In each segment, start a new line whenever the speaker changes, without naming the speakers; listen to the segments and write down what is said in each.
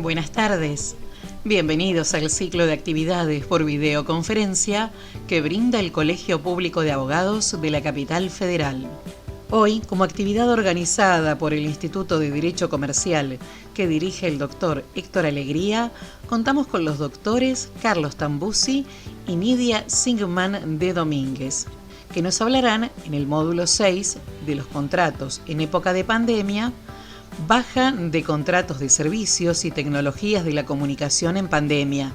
Buenas tardes. Bienvenidos al ciclo de actividades por videoconferencia que brinda el Colegio Público de Abogados de la Capital Federal. Hoy, como actividad organizada por el Instituto de Derecho Comercial que dirige el doctor Héctor Alegría, contamos con los doctores Carlos Tambuzzi y Nidia Singman de Domínguez, que nos hablarán en el módulo 6 de los contratos en época de pandemia, baja de contratos de servicios y tecnologías de la comunicación en pandemia,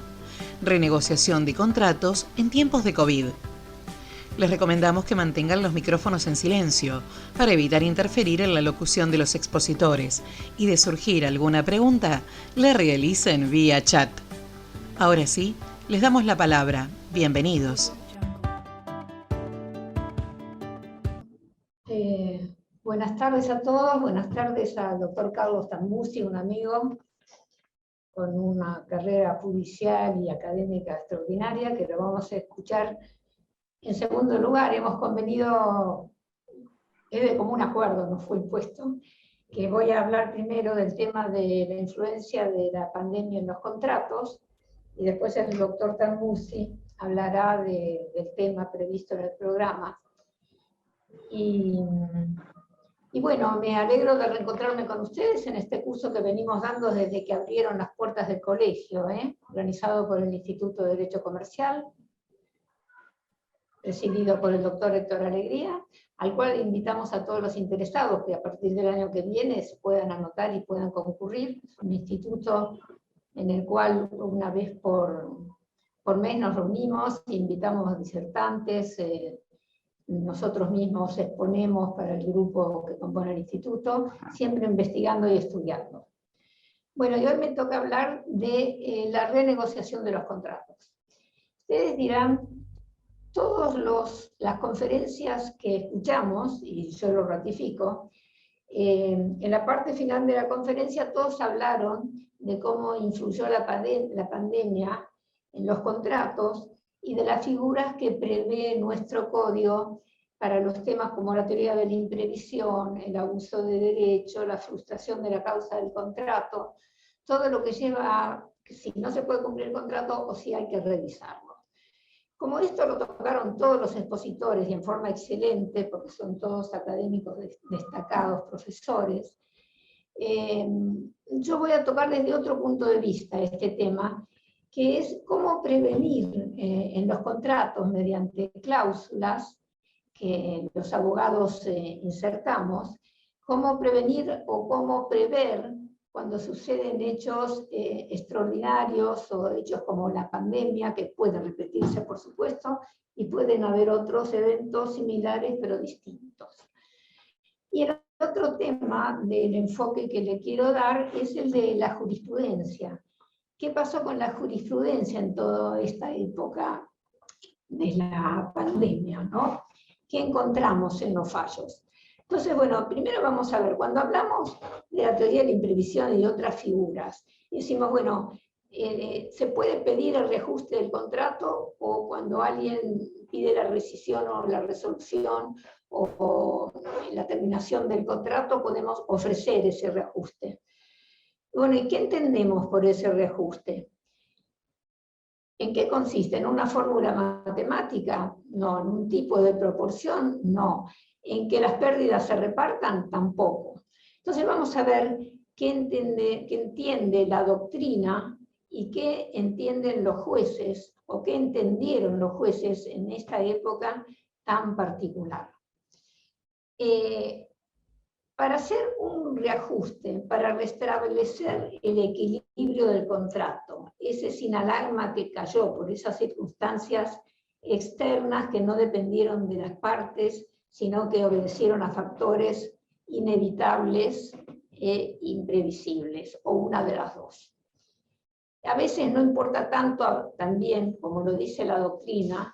renegociación de contratos en tiempos de COVID. Les recomendamos que mantengan los micrófonos en silencio para evitar interferir en la locución de los expositores y de surgir alguna pregunta, la realicen vía chat. Ahora sí, les damos la palabra. Bienvenidos.
Buenas tardes a todos, buenas tardes al doctor Carlos Tambuzzi, un amigo con una carrera judicial y académica extraordinaria, que lo vamos a escuchar. En segundo lugar, hemos convenido, es de común acuerdo, nos fue impuesto, que voy a hablar primero del tema de la influencia de la pandemia en los contratos, y después el doctor Tambuzzi hablará del tema previsto en el programa. Y bueno, me alegro de reencontrarme con ustedes en este curso que venimos dando desde que abrieron las puertas del colegio, organizado por el Instituto de Derecho Comercial, presidido por el doctor Héctor Alegría, al cual invitamos a todos los interesados que a partir del año que viene se puedan anotar y puedan concurrir. Es un instituto en el cual una vez por mes nos reunimos, invitamos a disertantes, nosotros mismos exponemos para el grupo que compone el instituto, siempre investigando y estudiando. Bueno, y hoy me toca hablar de la renegociación de los contratos. Ustedes dirán, todas las conferencias que escuchamos, y yo lo ratifico, en la parte final de la conferencia todos hablaron de cómo influyó la pandemia en los contratos, y de las figuras que prevé nuestro código para los temas como la teoría de la imprevisión, el abuso de derecho, la frustración de la causa del contrato, todo lo que lleva a que si no se puede cumplir el contrato o si hay que revisarlo. Como esto lo tocaron todos los expositores y en forma excelente, porque son todos académicos destacados, profesores, yo voy a tocar desde otro punto de vista este tema, que es cómo prevenir en los contratos mediante cláusulas que los abogados insertamos, cómo prevenir o cómo prever cuando suceden hechos extraordinarios o hechos como la pandemia, que pueden repetirse por supuesto, y pueden haber otros eventos similares pero distintos. Y el otro tema del enfoque que le quiero dar es el de la jurisprudencia. ¿Qué pasó con la jurisprudencia en toda esta época de la pandemia, ¿no? ¿Qué encontramos en los fallos? Entonces, bueno, primero vamos a ver, cuando hablamos de la teoría de la imprevisión y de otras figuras, decimos, bueno, ¿se puede pedir el reajuste del contrato? O cuando alguien pide la rescisión o la resolución o la terminación del contrato, podemos ofrecer ese reajuste. Bueno, ¿y qué entendemos por ese reajuste? ¿En qué consiste? ¿En una fórmula matemática? No. ¿En un tipo de proporción? No. ¿En que las pérdidas se repartan? Tampoco. Entonces vamos a ver qué entiende la doctrina y qué entienden los jueces, o qué entendieron los jueces en esta época tan particular. Para hacer un reajuste, para restablecer el equilibrio del contrato, ese sin alarma que cayó por esas circunstancias externas que no dependieron de las partes, sino que obedecieron a factores inevitables e imprevisibles, o una de las dos. A veces no importa tanto también, como lo dice la doctrina,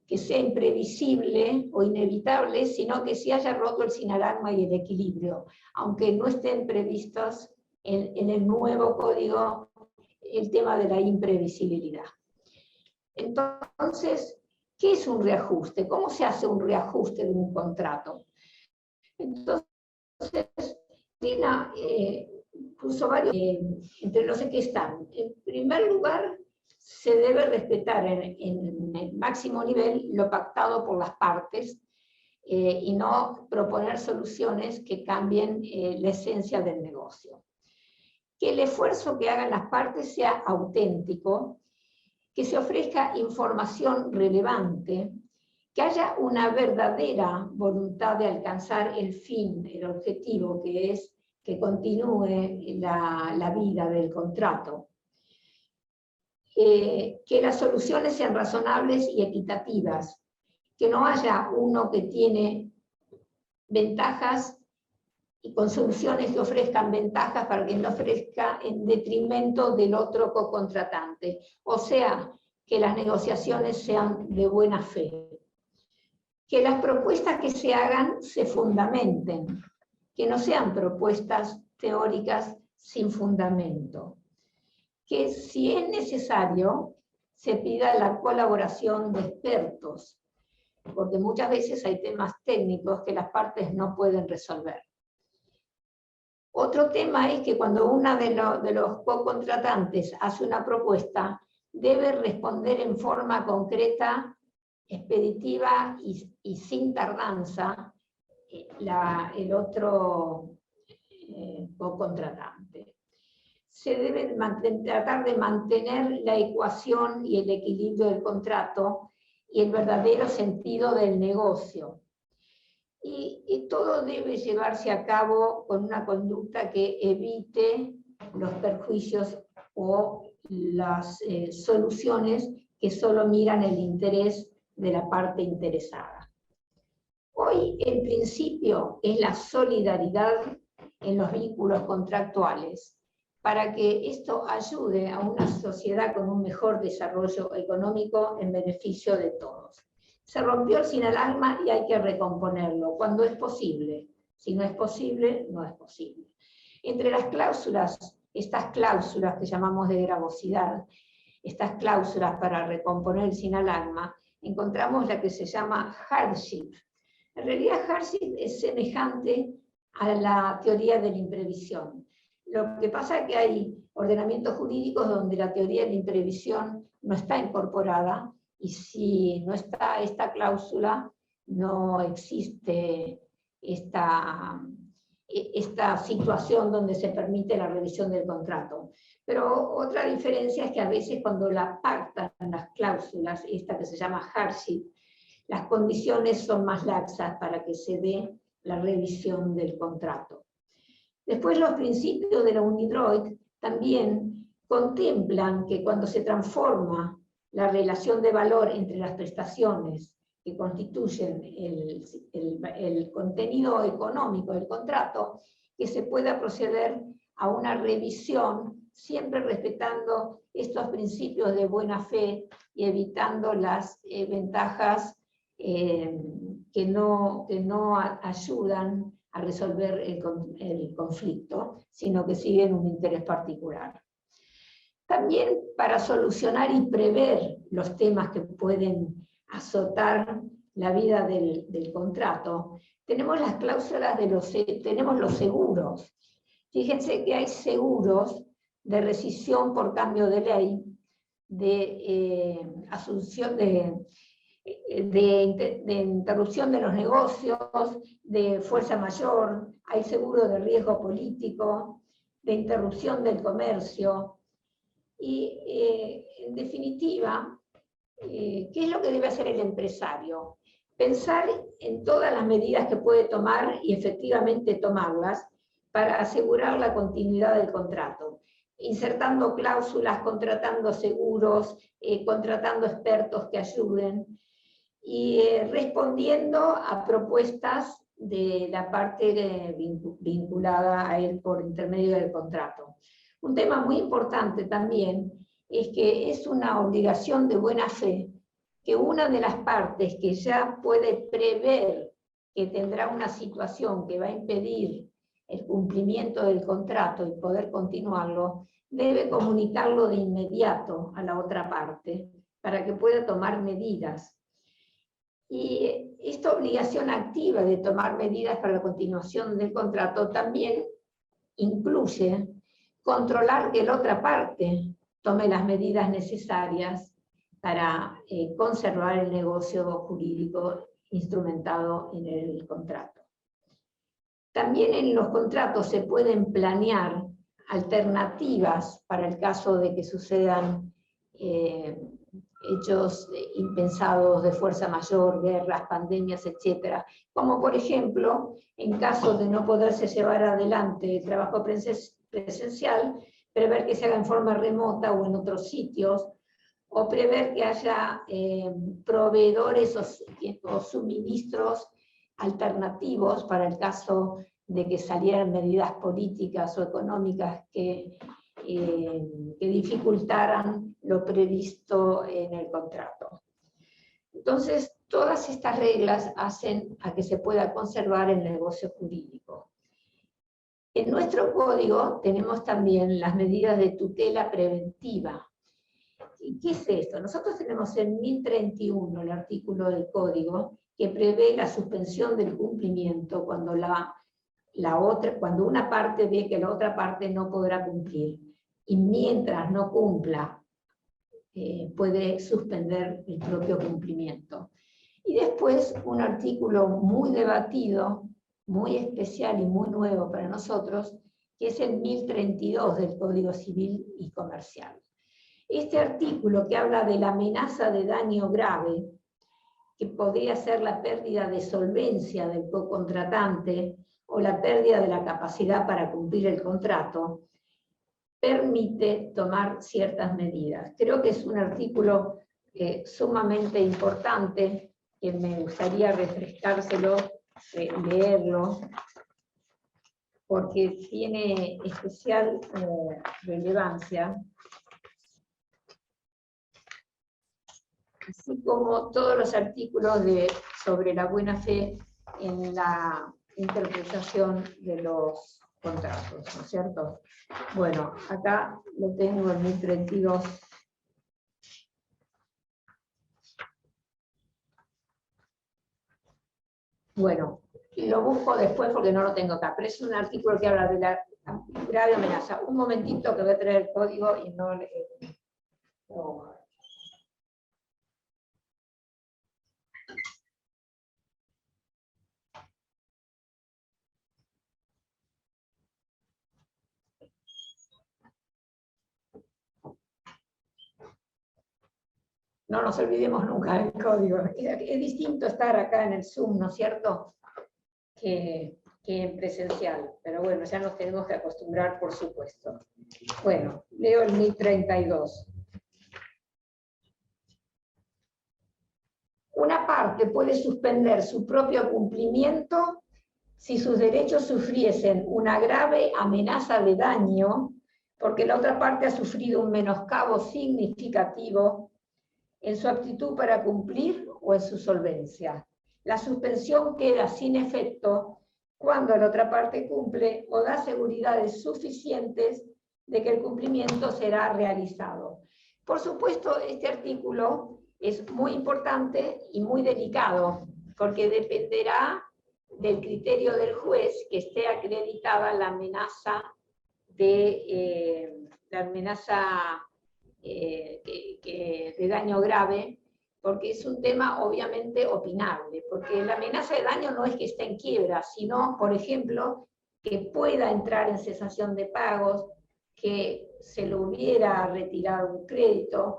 que sea imprevisible o inevitable, sino que se haya roto el sin alarma y el equilibrio, aunque no estén previstos en el nuevo código el tema de la imprevisibilidad. Entonces, ¿qué es un reajuste? ¿Cómo se hace un reajuste de un contrato? Entonces, puso varios, entre los que están. En primer lugar, se debe respetar en el máximo nivel lo pactado por las partes y no proponer soluciones que cambien la esencia del negocio. Que el esfuerzo que hagan las partes sea auténtico, que se ofrezca información relevante, que haya una verdadera voluntad de alcanzar el fin, el objetivo, que es que continúe la vida del contrato. Que las soluciones sean razonables y equitativas, que no haya uno que tiene ventajas y con soluciones que ofrezcan ventajas para que no ofrezca en detrimento del otro co-contratante. O sea, que las negociaciones sean de buena fe. Que las propuestas que se hagan se fundamenten, que no sean propuestas teóricas sin fundamento. Que si es necesario, se pida la colaboración de expertos, porque muchas veces hay temas técnicos que las partes no pueden resolver. Otro tema es que cuando uno de los co-contratantes hace una propuesta, debe responder en forma concreta, expeditiva y sin tardanza el otro co-contratante. Se debe tratar de mantener la ecuación y el equilibrio del contrato y el verdadero sentido del negocio. Y todo debe llevarse a cabo con una conducta que evite los perjuicios o las soluciones que solo miran el interés de la parte interesada. Hoy el principio es la solidaridad en los vínculos contractuales, para que esto ayude a una sociedad con un mejor desarrollo económico en beneficio de todos. Se rompió el sin alarma y hay que recomponerlo cuando es posible. Si no es posible, no es posible. Entre las cláusulas, estas cláusulas que llamamos de gravosidad, estas cláusulas para recomponer el sin alarma, encontramos la que se llama hardship. En realidad hardship es semejante a la teoría de la imprevisión. Lo que pasa es que hay ordenamientos jurídicos donde la teoría de la imprevisión no está incorporada, y si no está esta cláusula, no existe esta situación donde se permite la revisión del contrato. Pero otra diferencia es que a veces cuando la pactan las cláusulas, esta que se llama hardship, las condiciones son más laxas para que se dé la revisión del contrato. Después los principios de la UNIDROIT también contemplan que cuando se transforma la relación de valor entre las prestaciones que constituyen el contenido económico del contrato, que se pueda proceder a una revisión, siempre respetando estos principios de buena fe y evitando las ventajas que no ayudan a resolver el conflicto, sino que siguen un interés particular. También para solucionar y prever los temas que pueden azotar la vida del contrato, tenemos las cláusulas tenemos los seguros. Fíjense que hay seguros de rescisión por cambio de ley, de asunción de interrupción de los negocios, de fuerza mayor, hay seguro de riesgo político, de interrupción del comercio. Y en definitiva, ¿qué es lo que debe hacer el empresario? Pensar en todas las medidas que puede tomar y efectivamente tomarlas para asegurar la continuidad del contrato, insertando cláusulas, contratando seguros, contratando expertos que ayuden y respondiendo a propuestas de la parte vinculada a él por intermedio del contrato. Un tema muy importante también es que es una obligación de buena fe que una de las partes que ya puede prever que tendrá una situación que va a impedir el cumplimiento del contrato y poder continuarlo, debe comunicarlo de inmediato a la otra parte para que pueda tomar medidas. Y esta obligación activa de tomar medidas para la continuación del contrato también incluye controlar que la otra parte tome las medidas necesarias para conservar el negocio jurídico instrumentado en el contrato. También en los contratos se pueden planear alternativas para el caso de que sucedan hechos impensados de fuerza mayor, guerras, pandemias, etc. Como por ejemplo, en caso de no poderse llevar adelante el trabajo presencial, prever que se haga en forma remota o en otros sitios, o prever que haya proveedores o suministros alternativos para el caso de que salieran medidas políticas o económicas que dificultaran lo previsto en el contrato. Entonces, todas estas reglas hacen a que se pueda conservar el negocio jurídico. En nuestro código tenemos también las medidas de tutela preventiva. ¿Qué es esto? Nosotros tenemos en 1031 el artículo del código que prevé la suspensión del cumplimiento cuando, cuando una parte ve que la otra parte no podrá cumplir. Y mientras no cumpla, puede suspender el propio cumplimiento. Y después un artículo muy debatido, muy especial y muy nuevo para nosotros, que es el 1032 del Código Civil y Comercial. Este artículo que habla de la amenaza de daño grave, que podría ser la pérdida de solvencia del cocontratante o la pérdida de la capacidad para cumplir el contrato, permite tomar ciertas medidas. Creo que es un artículo sumamente importante, que me gustaría refrescárselo, leerlo, porque tiene especial relevancia, así como todos los artículos sobre la buena fe en la interpretación de los contratos, ¿no es cierto? Bueno, acá lo tengo en 1032. Bueno, lo busco después porque no lo tengo acá, pero es un artículo que habla de la grave amenaza. Un momentito que voy a traer el código y no le... No nos olvidemos nunca del código. Es distinto estar acá en el Zoom, ¿no es cierto?, que en presencial. Pero bueno, ya nos tenemos que acostumbrar, por supuesto. Bueno, leo el 1032. Una parte puede suspender su propio cumplimiento si sus derechos sufriesen una grave amenaza de daño, porque la otra parte ha sufrido un menoscabo significativo en su aptitud para cumplir o en su solvencia. La suspensión queda sin efecto cuando la otra parte cumple o da seguridades suficientes de que el cumplimiento será realizado. Por supuesto, este artículo es muy importante y muy delicado, porque dependerá del criterio del juez que esté acreditada la amenaza de daño grave, porque es un tema obviamente opinable, porque la amenaza de daño no es que esté en quiebra, sino, por ejemplo, que pueda entrar en cesación de pagos, que se lo hubiera retirado un crédito,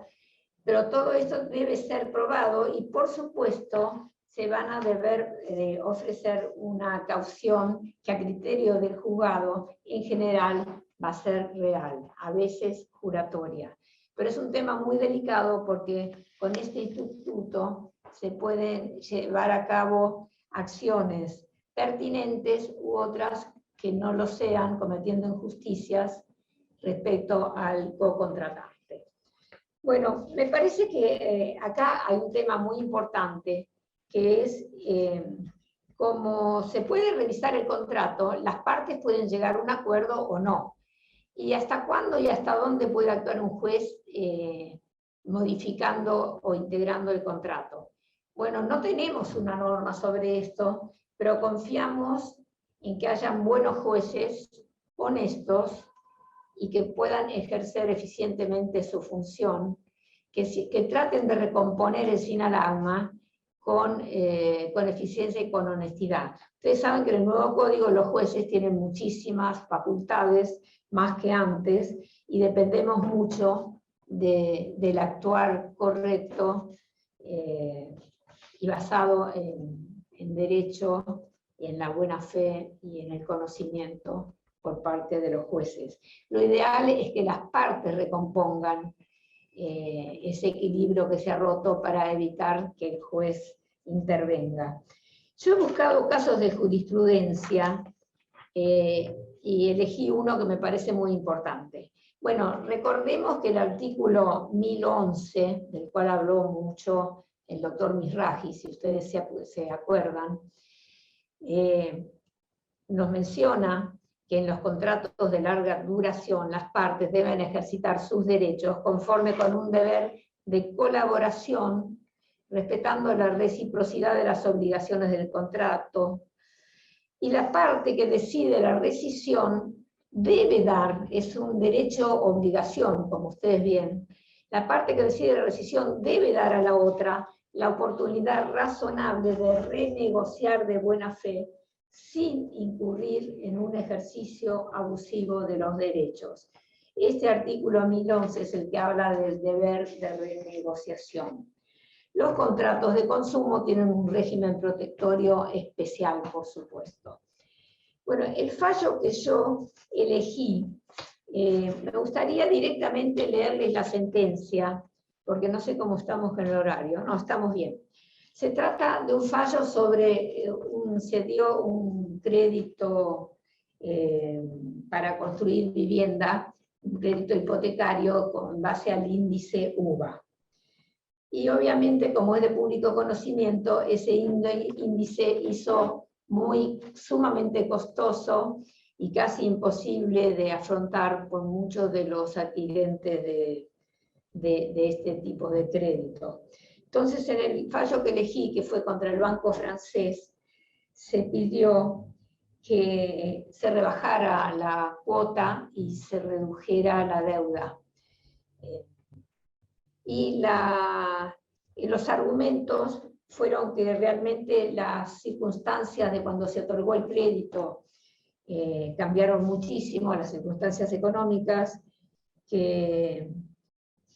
pero todo esto debe ser probado y, por supuesto, se van a deber ofrecer una caución que a criterio del juzgado en general va a ser real, a veces juratoria. Pero es un tema muy delicado porque con este instituto se pueden llevar a cabo acciones pertinentes u otras que no lo sean, cometiendo injusticias respecto al cocontratante. Bueno, me parece que acá hay un tema muy importante, que es como se puede revisar el contrato, las partes pueden llegar a un acuerdo o no. ¿Y hasta cuándo y hasta dónde puede actuar un juez modificando o integrando el contrato? Bueno, no tenemos una norma sobre esto, pero confiamos en que hayan buenos jueces honestos y que puedan ejercer eficientemente su función, que traten de recomponer el sin alarma con eficiencia y con honestidad. Ustedes saben que en el nuevo código los jueces tienen muchísimas facultades, más que antes, y dependemos mucho del actuar correcto y basado en derecho, y en la buena fe y en el conocimiento por parte de los jueces. Lo ideal es que las partes recompongan ese equilibrio que se ha roto para evitar que el juez intervenga. Yo he buscado casos de jurisprudencia y elegí uno que me parece muy importante. Bueno, recordemos que el artículo 1011, del cual habló mucho el doctor Misraji, si ustedes se acuerdan, nos menciona que en los contratos de larga duración las partes deben ejercitar sus derechos conforme con un deber de colaboración, respetando la reciprocidad de las obligaciones del contrato, y la parte que decide la rescisión debe dar, es un derecho-obligación, como ustedes ven, la parte que decide la rescisión debe dar a la otra la oportunidad razonable de renegociar de buena fe sin incurrir en un ejercicio abusivo de los derechos. Este artículo 1011 es el que habla del deber de renegociación. Los contratos de consumo tienen un régimen protectorio especial, por supuesto. Bueno, el fallo que yo elegí, me gustaría directamente leerles la sentencia, porque no sé cómo estamos con el horario. No, estamos bien. Se trata de un fallo sobre, se dio un crédito para construir vivienda, un crédito hipotecario con base al índice UVA. Y obviamente, como es de público conocimiento, ese índice hizo sumamente costoso y casi imposible de afrontar por muchos de los adquirentes de este tipo de crédito. Entonces, en el fallo que elegí, que fue contra el Banco Francés, se pidió que se rebajara la cuota y se redujera la deuda. Y los argumentos fueron que realmente las circunstancias de cuando se otorgó el crédito cambiaron muchísimo, las circunstancias económicas, que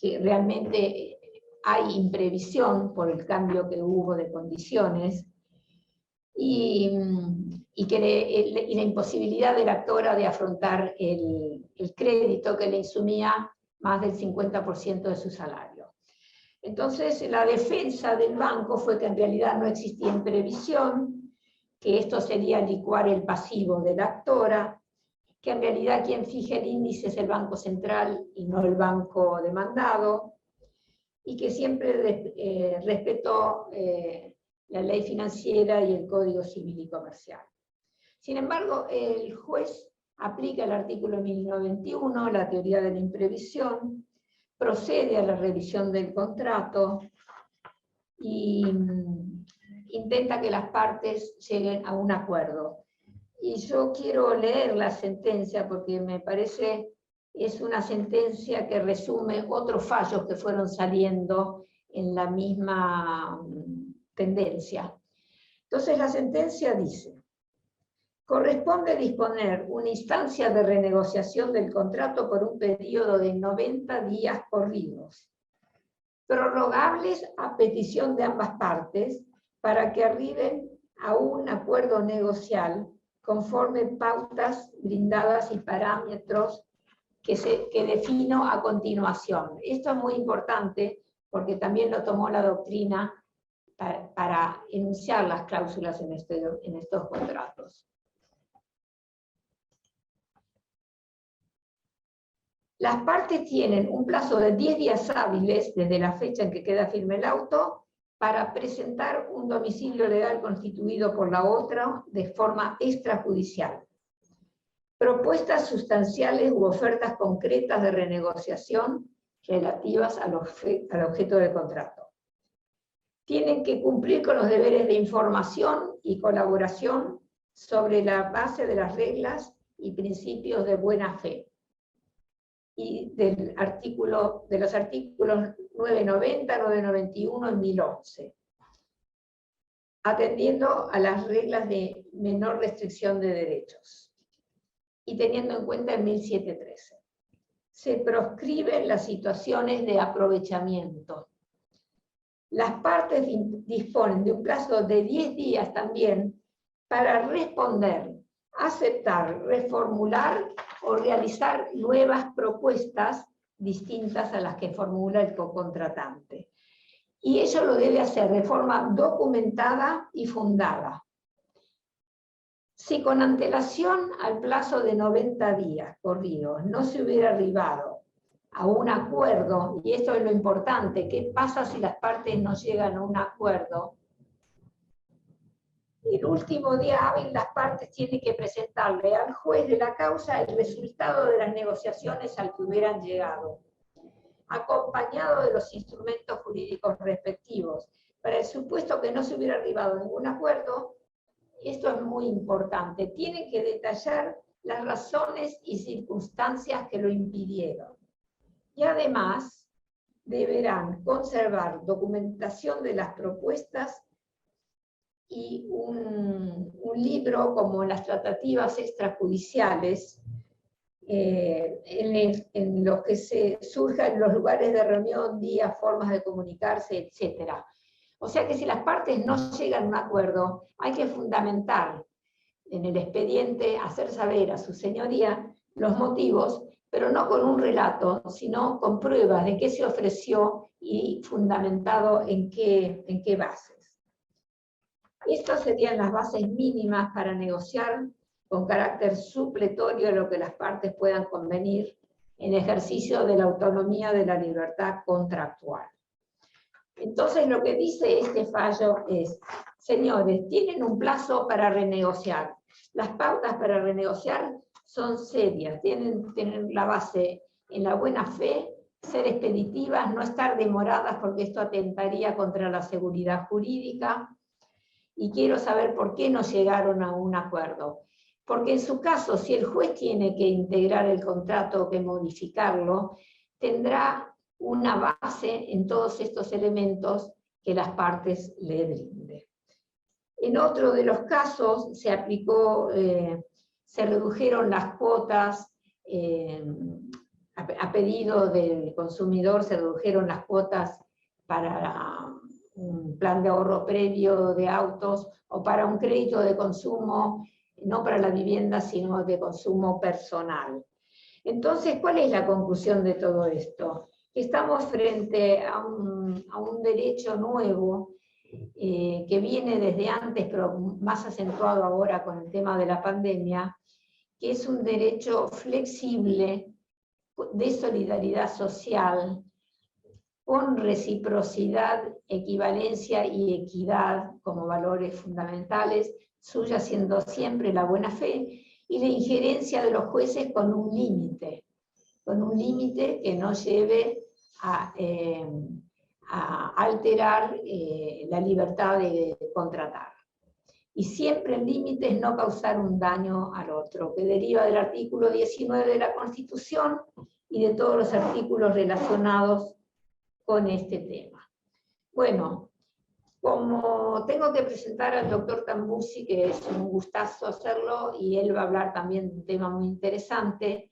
realmente hay imprevisión por el cambio que hubo de condiciones, y la imposibilidad de la actora de afrontar el crédito que le insumía más del 50% de su salario. Entonces, la defensa del banco fue que en realidad no existía imprevisión, que esto sería licuar el pasivo de la actora, que en realidad quien fija el índice es el Banco Central y no el banco demandado, y que siempre respetó la ley financiera y el Código Civil y Comercial. Sin embargo, el juez aplica el artículo 1091, la teoría de la imprevisión, procede a la revisión del contrato y intenta que las partes lleguen a un acuerdo. Y yo quiero leer la sentencia porque me parece es una sentencia que resume otros fallos que fueron saliendo en la misma tendencia. Entonces la sentencia dice: corresponde disponer una instancia de renegociación del contrato por un periodo de 90 días corridos, prorrogables a petición de ambas partes, para que arriben a un acuerdo negocial conforme pautas brindadas y parámetros que defino a continuación. Esto es muy importante porque también lo tomó la doctrina para enunciar las cláusulas en estos contratos. Las partes tienen un plazo de 10 días hábiles desde la fecha en que queda firme el auto para presentar un domicilio legal constituido por la otra de forma extrajudicial, propuestas sustanciales u ofertas concretas de renegociación relativas al objeto del contrato. Tienen que cumplir con los deberes de información y colaboración sobre la base de las reglas y principios de buena fe. Y de los artículos 990, 991 y 1011, atendiendo a las reglas de menor restricción de derechos y teniendo en cuenta el 1713. Se proscriben las situaciones de aprovechamiento. Las partes disponen de un plazo de 10 días también para responder, aceptar, reformular o realizar nuevas propuestas distintas a las que formula el cocontratante. Y ello lo debe hacer de forma documentada y fundada. Si con antelación al plazo de 90 días corridos no se hubiera arribado a un acuerdo, y esto es lo importante, ¿qué pasa si las partes no llegan a un acuerdo? El último día hábil las partes tienen que presentarle al juez de la causa el resultado de las negociaciones al que hubieran llegado, acompañado de los instrumentos jurídicos respectivos. Para el supuesto que no se hubiera arribado a ningún acuerdo, esto es muy importante, tienen que detallar las razones y circunstancias que lo impidieron. Y además deberán conservar documentación de las propuestas y un libro como las tratativas extrajudiciales, en los que surjan los lugares de reunión, días, formas de comunicarse, etc. O sea que si las partes no llegan a un acuerdo, hay que fundamentar en el expediente, hacer saber a su señoría los motivos, pero no con un relato, sino con pruebas de qué se ofreció y fundamentado en qué bases. Estas serían las bases mínimas para negociar con carácter supletorio a lo que las partes puedan convenir en ejercicio de la autonomía de la libertad contractual. Entonces lo que dice este fallo es, señores, tienen un plazo para renegociar. Las pautas para renegociar son serias, tienen la base en la buena fe, ser expeditivas, no estar demoradas porque esto atentaría contra la seguridad jurídica, y quiero saber por qué no llegaron a un acuerdo. Porque en su caso, si el juez tiene que integrar el contrato o que modificarlo, tendrá una base en todos estos elementos que las partes le brinden. En otro de los casos se aplicó, se redujeron las cuotas, a pedido del consumidor se redujeron las cuotas para un plan de ahorro previo de autos o para un crédito de consumo, no para la vivienda, sino de consumo personal. Entonces, ¿cuál es la conclusión de todo esto? Que estamos frente a un derecho nuevo que viene desde antes, pero más acentuado ahora con el tema de la pandemia, que es un derecho flexible de solidaridad social, con reciprocidad, equivalencia y equidad como valores fundamentales, suya siendo siempre la buena fe, y la injerencia de los jueces con un límite que no lleve a alterar la libertad de contratar. Y siempre el límite es no causar un daño al otro, que deriva del artículo 19 de la Constitución y de todos los artículos relacionados con este tema. Bueno, como tengo que presentar al doctor Tambusi, que es un gustazo hacerlo, y él va a hablar también de un tema muy interesante,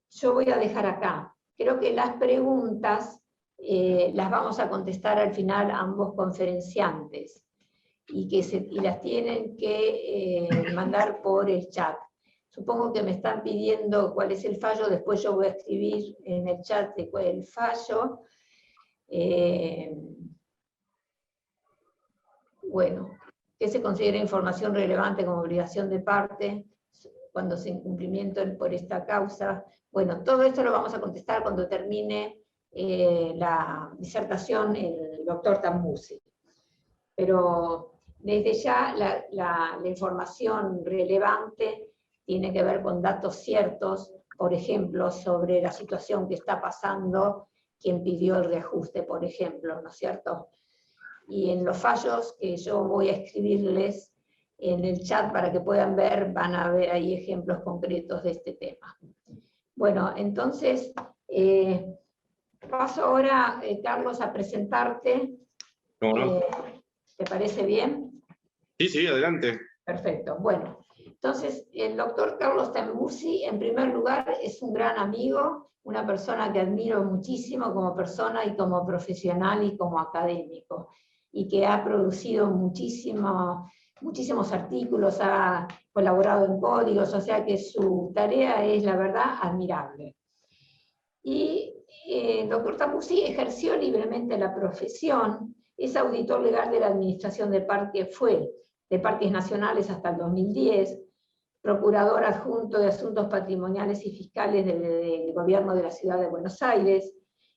yo voy a dejar acá. Creo que las preguntas las vamos a contestar al final ambos conferenciantes, y las tienen que mandar por el chat. Supongo que me están pidiendo cuál es el fallo, después yo voy a escribir en el chat de cuál es el fallo. Bueno, que se considera información relevante como obligación de parte cuando se incumplimiento por esta causa. Bueno, todo esto lo vamos a contestar cuando termine la disertación el doctor Tambusi. Pero desde ya la información relevante tiene que ver con datos ciertos, por ejemplo, sobre la situación que está pasando quien pidió el reajuste, por ejemplo, ¿no es cierto? Y en los fallos que yo voy a escribirles, en el chat para que puedan ver, van a ver ahí ejemplos concretos de este tema. Bueno, entonces, paso ahora, Carlos, a presentarte.
¿Cómo no?
¿Te parece bien?
Sí, sí, adelante.
Perfecto. Bueno, entonces el doctor Carlos Tambursi, en primer lugar, es un gran amigo, una persona que admiro muchísimo como persona y como profesional y como académico, y que ha producido muchísimos artículos, ha colaborado en códigos, o sea que su tarea es, la verdad, admirable. Y el doctor Tambursi ejerció libremente la profesión, es auditor legal de la Administración de Parques, fue de Parques Nacionales hasta el 2010, procurador adjunto de Asuntos Patrimoniales y Fiscales del Gobierno de la Ciudad de Buenos Aires,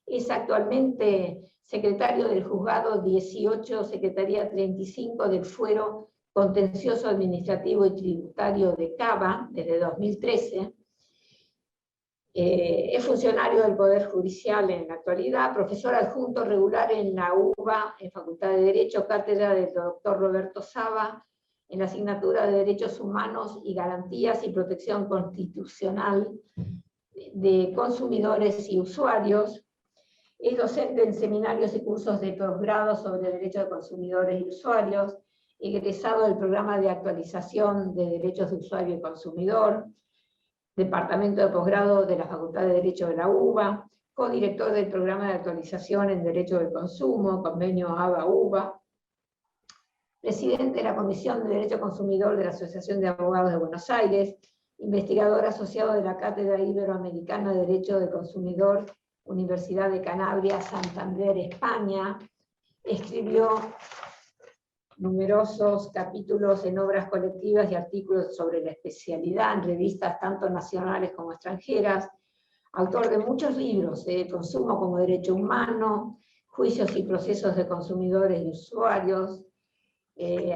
es actualmente secretario del Juzgado 18, Secretaría 35 del Fuero Contencioso Administrativo y Tributario de Cava desde 2013, es funcionario del Poder Judicial en la actualidad, profesor adjunto regular en la UBA, en Facultad de Derecho, cátedra del doctor Roberto Saba, en la asignatura de Derechos Humanos y Garantías y Protección Constitucional de Consumidores y Usuarios. Es docente en seminarios y cursos de posgrado sobre Derecho de Consumidores y Usuarios, egresado del programa de actualización de Derechos de Usuario y Consumidor, Departamento de Posgrado de la Facultad de Derecho de la UBA, codirector del programa de actualización en Derecho del Consumo, convenio ABA-UBA, presidente de la Comisión de Derecho Consumidor de la Asociación de Abogados de Buenos Aires, investigador asociado de la Cátedra Iberoamericana de Derecho del Consumidor, Universidad de Canabria, Santander, España. Escribió numerosos capítulos en obras colectivas y artículos sobre la especialidad en revistas tanto nacionales como extranjeras, autor de muchos libros de consumo como derecho humano, juicios y procesos de consumidores y usuarios,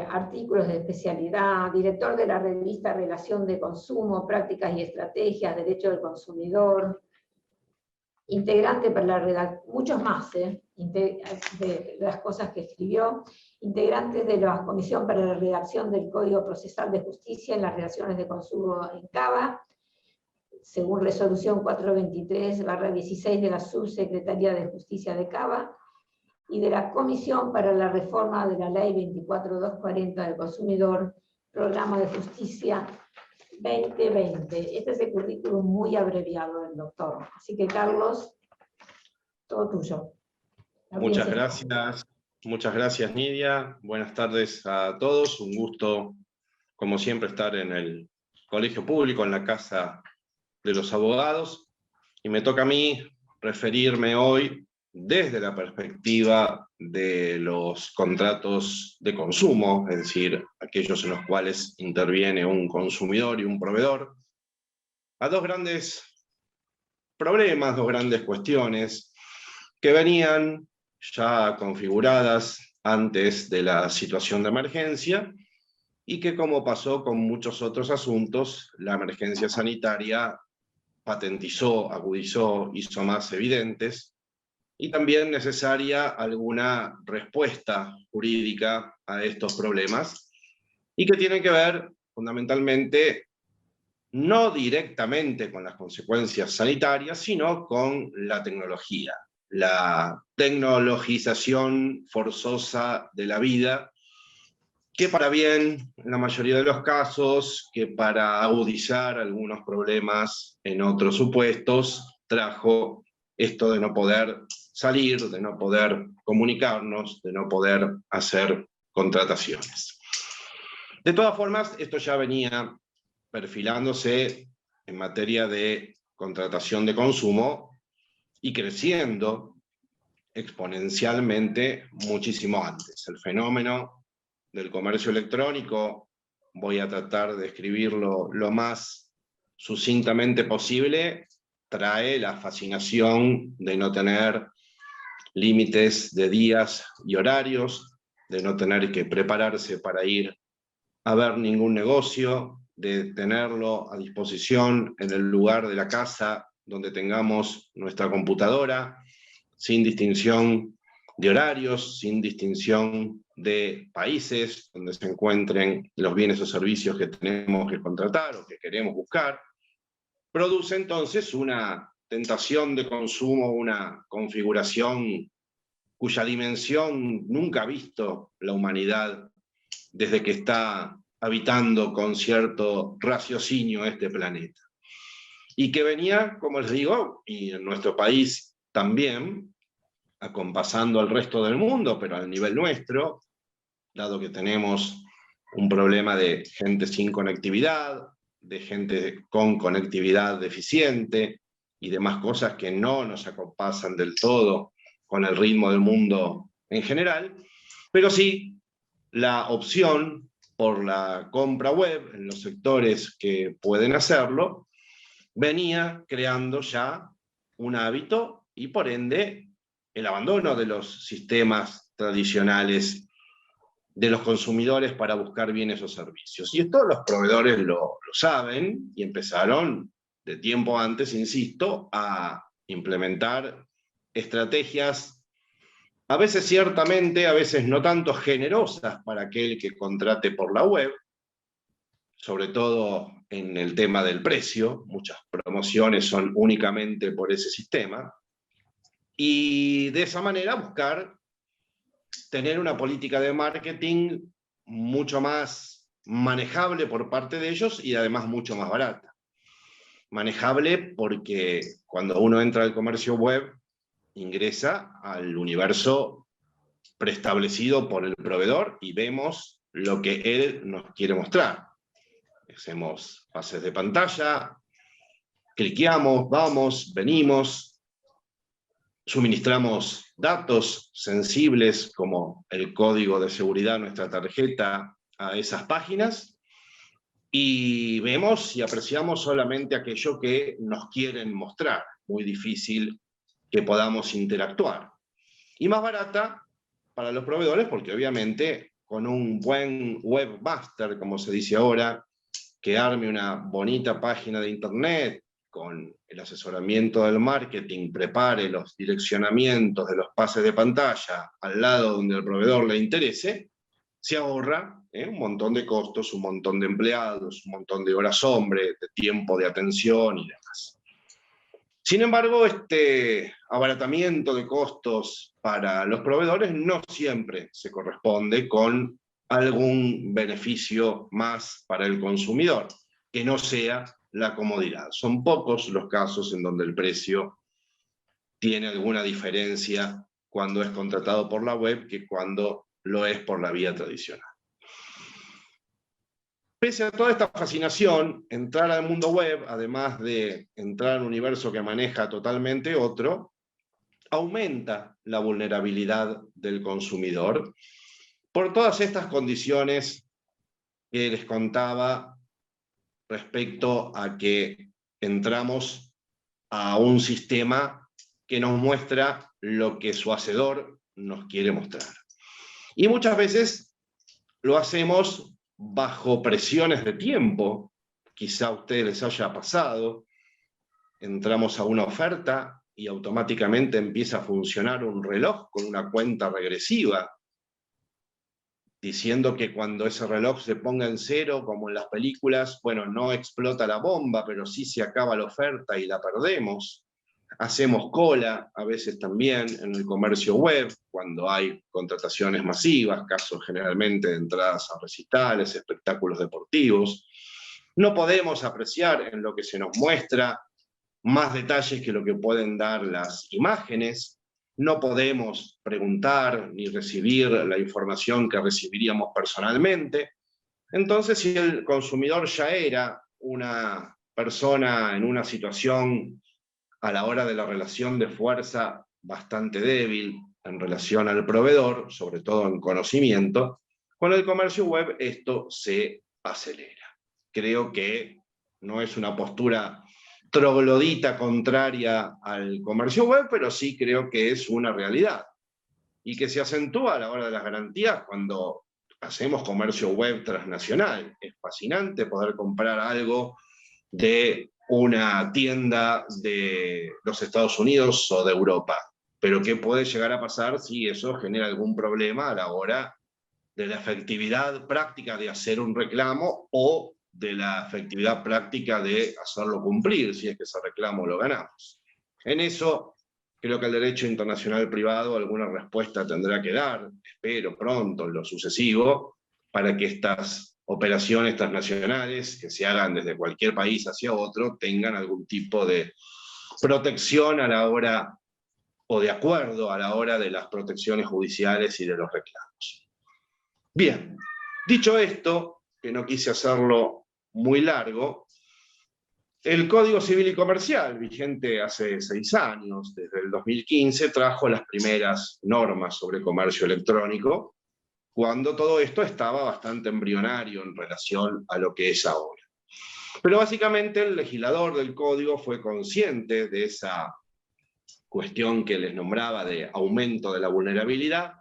artículos de especialidad, director de la revista Relación de Consumo, Prácticas y Estrategias, Derecho del Consumidor, integrante para la redacción, muchos más de las cosas que escribió, integrante de la Comisión para la Redacción del Código Procesal de Justicia en las Relaciones de Consumo en Cava, según resolución 423/16 de la Subsecretaría de Justicia de Cava, y de la Comisión para la Reforma de la Ley 24240 del Consumidor, Programa de Justicia 2020. Este es el currículum muy abreviado del doctor. Así que, Carlos, todo tuyo.
Muchas gracias, Nidia. Buenas tardes a todos. Un gusto, como siempre, estar en el Colegio Público, en la Casa de los Abogados. Y me toca a mí referirme hoy desde la perspectiva de los contratos de consumo, es decir, aquellos en los cuales interviene un consumidor y un proveedor, a dos grandes problemas, dos grandes cuestiones que venían ya configuradas antes de la situación de emergencia y que, como pasó con muchos otros asuntos, la emergencia sanitaria patentizó, agudizó, hizo más evidentes, y también necesaria alguna respuesta jurídica a estos problemas, y que tienen que ver fundamentalmente no directamente con las consecuencias sanitarias, sino con la tecnología, la tecnologización forzosa de la vida, que para bien en la mayoría de los casos, que para agudizar algunos problemas en otros supuestos, trajo esto de no poder salir, de no poder comunicarnos, de no poder hacer contrataciones. De todas formas, esto ya venía perfilándose en materia de contratación de consumo y creciendo exponencialmente muchísimo antes. El fenómeno del comercio electrónico, voy a tratar de escribirlo lo más sucintamente posible, trae la fascinación de no tener límites de días y horarios, de no tener que prepararse para ir a ver ningún negocio, de tenerlo a disposición en el lugar de la casa donde tengamos nuestra computadora, sin distinción de horarios, sin distinción de países donde se encuentren los bienes o servicios que tenemos que contratar o que queremos buscar, produce entonces una tentación de consumo, una configuración cuya dimensión nunca ha visto la humanidad desde que está habitando con cierto raciocinio este planeta. Y que venía, como les digo, y en nuestro país también, acompasando al resto del mundo, pero al nivel nuestro, dado que tenemos un problema de gente sin conectividad, de gente con conectividad deficiente y demás cosas que no nos acompasan del todo con el ritmo del mundo en general, pero sí la opción por la compra web en los sectores que pueden hacerlo venía creando ya un hábito y por ende el abandono de los sistemas tradicionales de los consumidores para buscar bienes o servicios. Y esto los proveedores lo saben y empezaron de tiempo antes, insisto, a implementar estrategias, a veces ciertamente, a veces no tanto generosas para aquel que contrate por la web, sobre todo en el tema del precio, muchas promociones son únicamente por ese sistema, y de esa manera buscar tener una política de marketing mucho más manejable por parte de ellos y además mucho más barata. Manejable porque cuando uno entra al comercio web, ingresa al universo preestablecido por el proveedor y vemos lo que él nos quiere mostrar. Hacemos pases de pantalla, cliqueamos, vamos, venimos, suministramos datos sensibles como el código de seguridad de nuestra tarjeta a esas páginas y vemos y apreciamos solamente aquello que nos quieren mostrar. Muy difícil que podamos interactuar. Y más barata para los proveedores porque obviamente con un buen webmaster, como se dice ahora, que arme una bonita página de internet, con el asesoramiento del marketing, prepare los direccionamientos de los pases de pantalla al lado donde el proveedor le interese, se ahorra un montón de costos, un montón de empleados, un montón de horas hombre, de tiempo de atención y demás. Sin embargo, este abaratamiento de costos para los proveedores no siempre se corresponde con algún beneficio más para el consumidor, que no sea la comodidad. Son pocos los casos en donde el precio tiene alguna diferencia cuando es contratado por la web que cuando lo es por la vía tradicional. Pese a toda esta fascinación, entrar al mundo web, además de entrar al universo que maneja totalmente otro, aumenta la vulnerabilidad del consumidor por todas estas condiciones que les contaba respecto a que entramos a un sistema que nos muestra lo que su hacedor nos quiere mostrar. Y muchas veces lo hacemos bajo presiones de tiempo, quizá a ustedes les haya pasado, entramos a una oferta y automáticamente empieza a funcionar un reloj con una cuenta regresiva, diciendo que cuando ese reloj se ponga en cero, como en las películas, bueno, no explota la bomba, pero sí se acaba la oferta y la perdemos. Hacemos cola, a veces también, en el comercio web, cuando hay contrataciones masivas, casos generalmente de entradas a recitales, espectáculos deportivos. No podemos apreciar en lo que se nos muestra más detalles que lo que pueden dar las imágenes. No podemos preguntar ni recibir la información que recibiríamos personalmente. Entonces, si el consumidor ya era una persona en una situación a la hora de la relación de fuerza bastante débil en relación al proveedor, sobre todo en conocimiento, con el comercio web esto se acelera. Creo que no es una postura troglodita contraria al comercio web, pero sí creo que es una realidad. Y que se acentúa a la hora de las garantías cuando hacemos comercio web transnacional. Es fascinante poder comprar algo de una tienda de los Estados Unidos o de Europa. Pero ¿qué puede llegar a pasar si eso genera algún problema a la hora de la efectividad práctica de hacer un reclamo o de la efectividad práctica de hacerlo cumplir, si es que ese reclamo lo ganamos. En eso, creo que el derecho internacional privado alguna respuesta tendrá que dar, espero pronto, en lo sucesivo, para que estas operaciones transnacionales, que se hagan desde cualquier país hacia otro, tengan algún tipo de protección a la hora, o de acuerdo a la hora de las protecciones judiciales y de los reclamos. Bien, dicho esto, que no quise hacerlo muy largo, el Código Civil y Comercial, vigente hace 6 años, desde el 2015, trajo las primeras normas sobre comercio electrónico, cuando todo esto estaba bastante embrionario en relación a lo que es ahora. Pero básicamente el legislador del Código fue consciente de esa cuestión que les nombraba de aumento de la vulnerabilidad.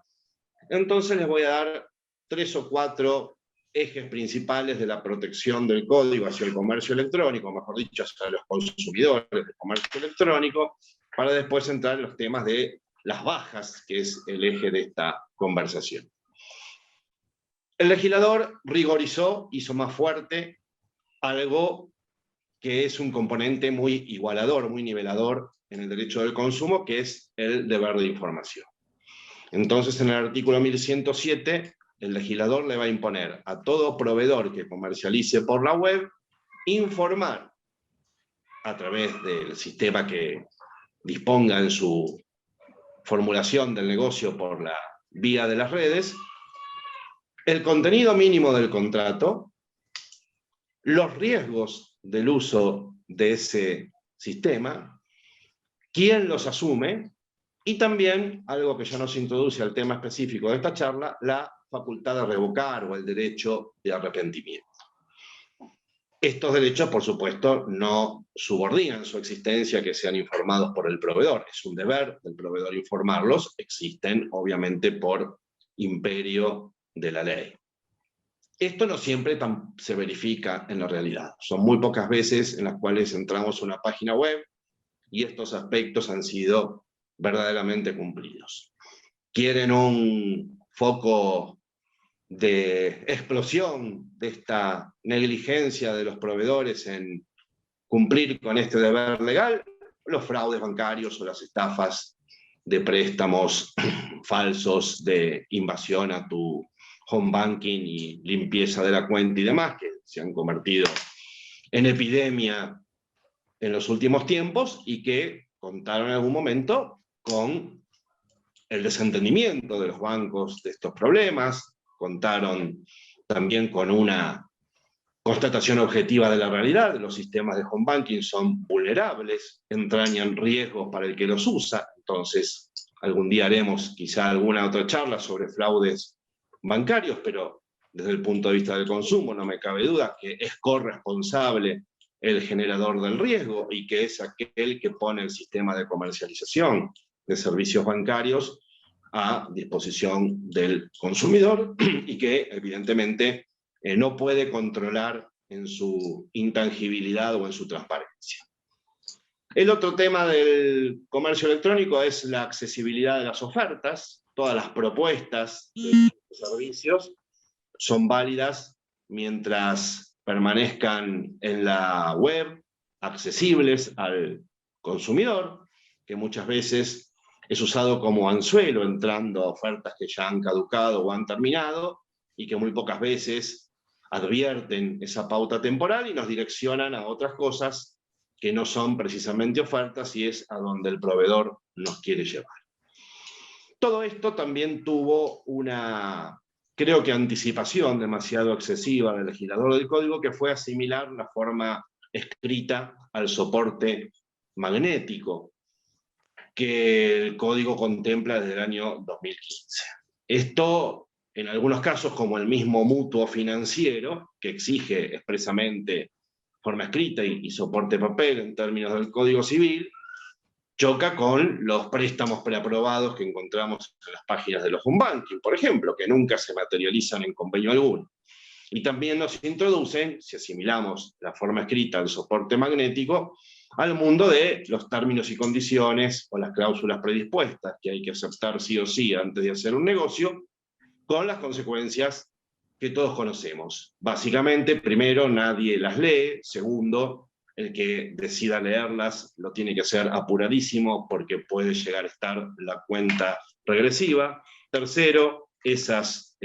Entonces les voy a dar 3 o 4 ejes principales de la protección del código hacia el comercio electrónico, mejor dicho, hacia los consumidores del comercio electrónico, para después entrar en los temas de las bajas, que es el eje de esta conversación. El legislador rigorizó, hizo más fuerte algo que es un componente muy igualador, muy nivelador en el derecho del consumo, que es el deber de información. Entonces, en el artículo 1107, el legislador le va a imponer a todo proveedor que comercialice por la web informar a través del sistema que disponga en su formulación del negocio por la vía de las redes, el contenido mínimo del contrato, los riesgos del uso de ese sistema, quién los asume, y también, algo que ya nos introduce al tema específico de esta charla, la facultad de revocar o el derecho de arrepentimiento. Estos derechos, por supuesto, no subordinan su existencia a que sean informados por el proveedor. Es un deber del proveedor informarlos. Existen, obviamente, por imperio de la ley. Esto no siempre se verifica en la realidad. Son muy pocas veces en las cuales entramos a una página web y estos aspectos han sido verdaderamente cumplidos. ¿Quieren un foco de explosión de esta negligencia de los proveedores en cumplir con este deber legal? Los fraudes bancarios o las estafas de préstamos falsos, de invasión a tu home banking y limpieza de la cuenta y demás, que se han convertido en epidemia en los últimos tiempos y que contaron en algún momento con el desentendimiento de los bancos de estos problemas, contaron también con una constatación objetiva de la realidad. Los sistemas de home banking son vulnerables, entrañan riesgos para el que los usa. Entonces, algún día haremos quizá alguna otra charla sobre fraudes bancarios, pero desde el punto de vista del consumo no me cabe duda que es corresponsable el generador del riesgo y que es aquel que pone el sistema de comercialización de servicios bancarios a disposición del consumidor y que evidentemente no puede controlar en su intangibilidad o en su transparencia. El otro tema del comercio electrónico es la accesibilidad de las ofertas. Todas las propuestas de servicios son válidas mientras permanezcan en la web, accesibles al consumidor, que muchas veces es usado como anzuelo entrando a ofertas que ya han caducado o han terminado y que muy pocas veces advierten esa pauta temporal y nos direccionan a otras cosas que no son precisamente ofertas y es a donde el proveedor nos quiere llevar. Todo esto también tuvo una, creo que anticipación demasiado excesiva del legislador del código, que fue asimilar la forma escrita al soporte magnético que el código contempla desde el año 2015. Esto, en algunos casos, como el mismo mutuo financiero, que exige expresamente forma escrita y soporte papel en términos del Código Civil, choca con los préstamos preaprobados que encontramos en las páginas de los home banking, por ejemplo, que nunca se materializan en convenio alguno. Y también nos introducen, si asimilamos la forma escrita al soporte magnético, al mundo de los términos y condiciones o las cláusulas predispuestas que hay que aceptar sí o sí antes de hacer un negocio, con las consecuencias que todos conocemos. Básicamente, primero, nadie las lee. Segundo, el que decida leerlas lo tiene que hacer apuradísimo porque puede llegar a estar la cuenta regresiva. Tercero, esos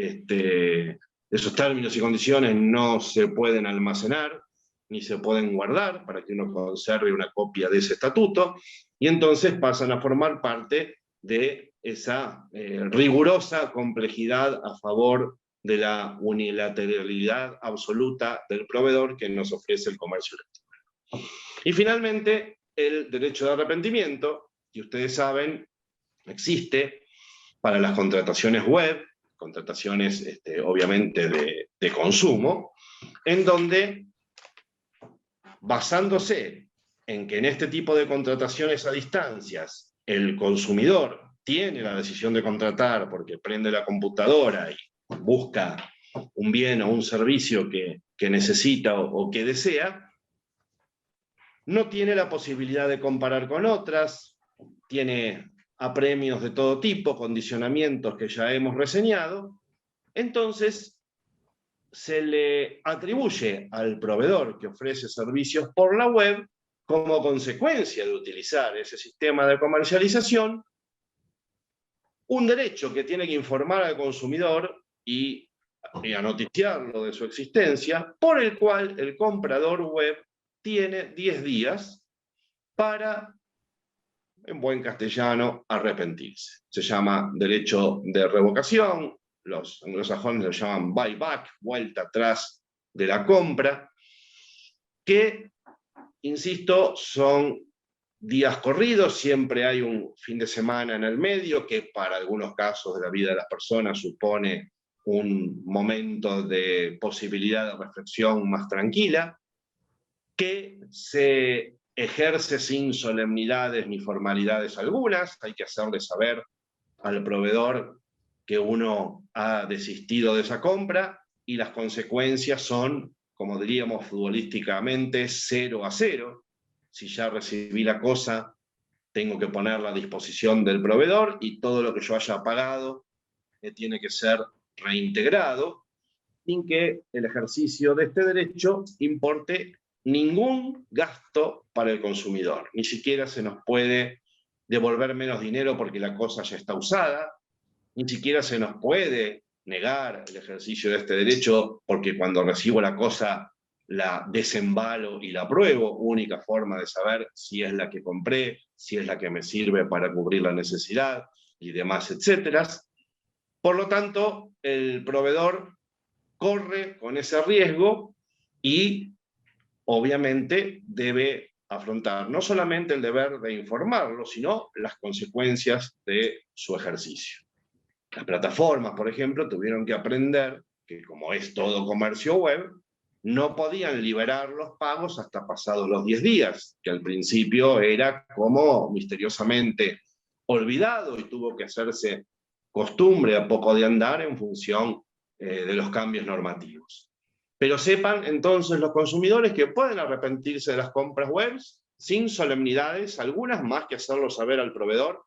términos y condiciones no se pueden almacenar ni se pueden guardar para que uno conserve una copia de ese estatuto, y entonces pasan a formar parte de esa rigurosa complejidad a favor de la unilateralidad absoluta del proveedor que nos ofrece el comercio electrónico. Y finalmente, el derecho de arrepentimiento, que ustedes saben, existe para las contrataciones web, contrataciones obviamente de consumo, en donde, basándose en que en este tipo de contrataciones a distancias el consumidor tiene la decisión de contratar porque prende la computadora y busca un bien o un servicio que necesita o que desea, no tiene la posibilidad de comparar con otras, tiene apremios de todo tipo, condicionamientos que ya hemos reseñado, entonces se le atribuye al proveedor que ofrece servicios por la web, como consecuencia de utilizar ese sistema de comercialización, un derecho que tiene que informar al consumidor y a noticiarlo de su existencia, por el cual el comprador web tiene 10 días para, en buen castellano, arrepentirse. Se llama derecho de revocación, los anglosajones lo llaman buyback, vuelta atrás de la compra, que, insisto, son días corridos, siempre hay un fin de semana en el medio, que para algunos casos de la vida de las personas supone un momento de posibilidad de reflexión más tranquila, que se ejerce sin solemnidades ni formalidades algunas. Hay que hacerle saber al proveedor que uno ha desistido de esa compra, y las consecuencias son, como diríamos futbolísticamente, 0-0. Si ya recibí la cosa, tengo que ponerla a disposición del proveedor, y todo lo que yo haya pagado tiene que ser reintegrado, sin que el ejercicio de este derecho importe ningún gasto para el consumidor. Ni siquiera se nos puede devolver menos dinero porque la cosa ya está usada, ni siquiera se nos puede negar el ejercicio de este derecho porque cuando recibo la cosa la desembalo y la apruebo, única forma de saber si es la que compré, si es la que me sirve para cubrir la necesidad y demás, etcétera. Por lo tanto, el proveedor corre con ese riesgo y obviamente debe afrontar no solamente el deber de informarlo, sino las consecuencias de su ejercicio. Las plataformas, por ejemplo, tuvieron que aprender que, como es todo comercio web, no podían liberar los pagos hasta pasados los 10 días, que al principio era como misteriosamente olvidado y tuvo que hacerse costumbre a poco de andar en función de los cambios normativos. Pero sepan entonces los consumidores que pueden arrepentirse de las compras web sin solemnidades, algunas más que hacerlo saber al proveedor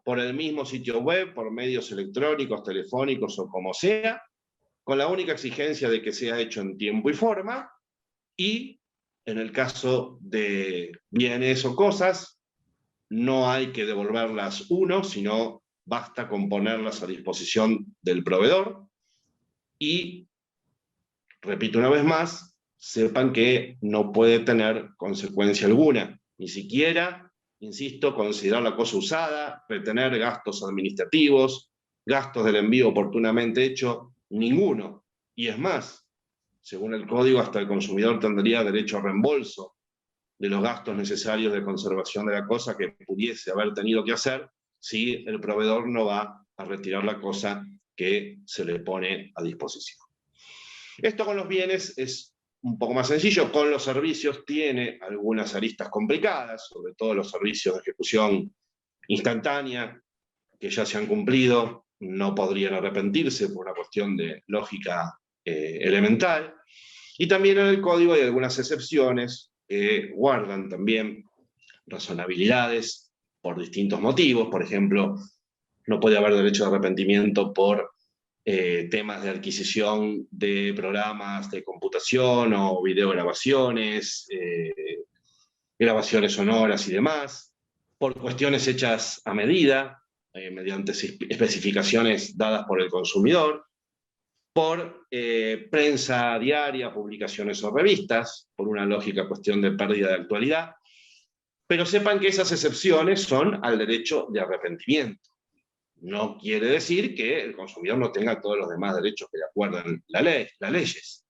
por el mismo sitio web, por medios electrónicos, telefónicos o como sea, con la única exigencia de que sea hecho en tiempo y forma, y en el caso de bienes o cosas, no hay que devolverlas uno, sino basta con ponerlas a disposición del proveedor. Y, repito una vez más, sepan que no puede tener consecuencia alguna, ni siquiera, insisto, considerar la cosa usada, retener gastos administrativos, gastos del envío oportunamente hecho, ninguno. Y es más, según el código, hasta el consumidor tendría derecho a reembolso de los gastos necesarios de conservación de la cosa que pudiese haber tenido que hacer si el proveedor no va a retirar la cosa que se le pone a disposición. Esto con los bienes es un poco más sencillo. Con los servicios tiene algunas aristas complicadas, sobre todo los servicios de ejecución instantánea, que ya se han cumplido, no podrían arrepentirse por una cuestión de lógica elemental. Y también en el código hay algunas excepciones que guardan también razonabilidades por distintos motivos. Por ejemplo, no puede haber derecho de arrepentimiento por temas de adquisición de programas de computación o videograbaciones, grabaciones sonoras y demás, por cuestiones hechas a medida, mediante especificaciones dadas por el consumidor, por prensa diaria, publicaciones o revistas, por una lógica cuestión de pérdida de actualidad, pero sepan que esas excepciones son al derecho de arrepentimiento. No quiere decir que el consumidor no tenga todos los demás derechos que le acuerdan las leyes.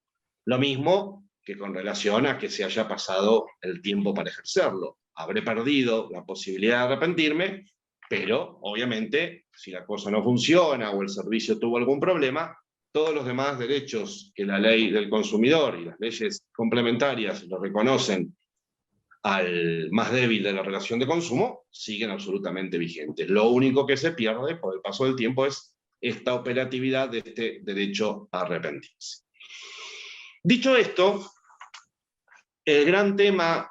Lo mismo que con relación a que se haya pasado el tiempo para ejercerlo. Habré perdido la posibilidad de arrepentirme, pero obviamente si la cosa no funciona o el servicio tuvo algún problema, todos los demás derechos que la ley del consumidor y las leyes complementarias lo reconocen al más débil de la relación de consumo, siguen absolutamente vigentes. Lo único que se pierde por el paso del tiempo es esta operatividad de este derecho a arrepentirse. Dicho esto, el gran tema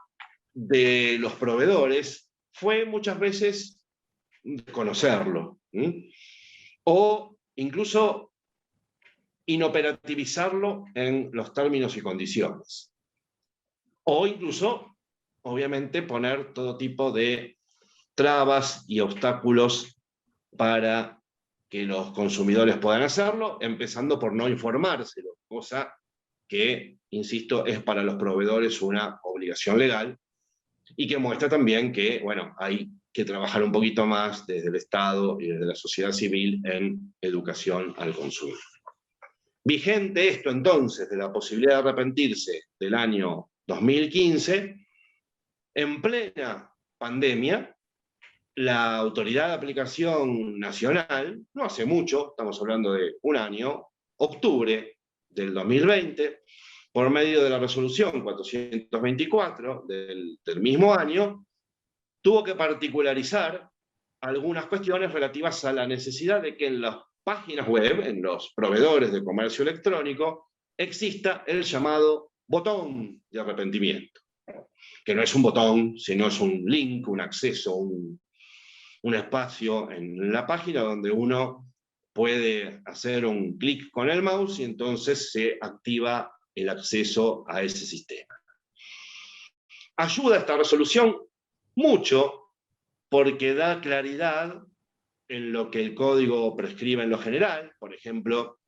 de los proveedores fue muchas veces desconocerlo, o incluso inoperativizarlo en los términos y condiciones, o incluso obviamente poner todo tipo de trabas y obstáculos para que los consumidores puedan hacerlo, empezando por no informárselo, cosa que, insisto, es para los proveedores una obligación legal y que muestra también que, bueno, hay que trabajar un poquito más desde el Estado y desde la sociedad civil en educación al consumidor. Vigente esto entonces de la posibilidad de arrepentirse del año 2015, en plena pandemia, la Autoridad de Aplicación Nacional, no hace mucho, estamos hablando de un año, octubre del 2020, por medio de la resolución 424 del mismo año, tuvo que particularizar algunas cuestiones relativas a la necesidad de que en las páginas web, en los proveedores de comercio electrónico, exista el llamado botón de arrepentimiento, que no es un botón, sino es un link, un acceso, un espacio en la página donde uno puede hacer un clic con el mouse y entonces se activa el acceso a ese sistema. Ayuda esta resolución mucho porque da claridad en lo que el código prescribe en lo general. Por ejemplo,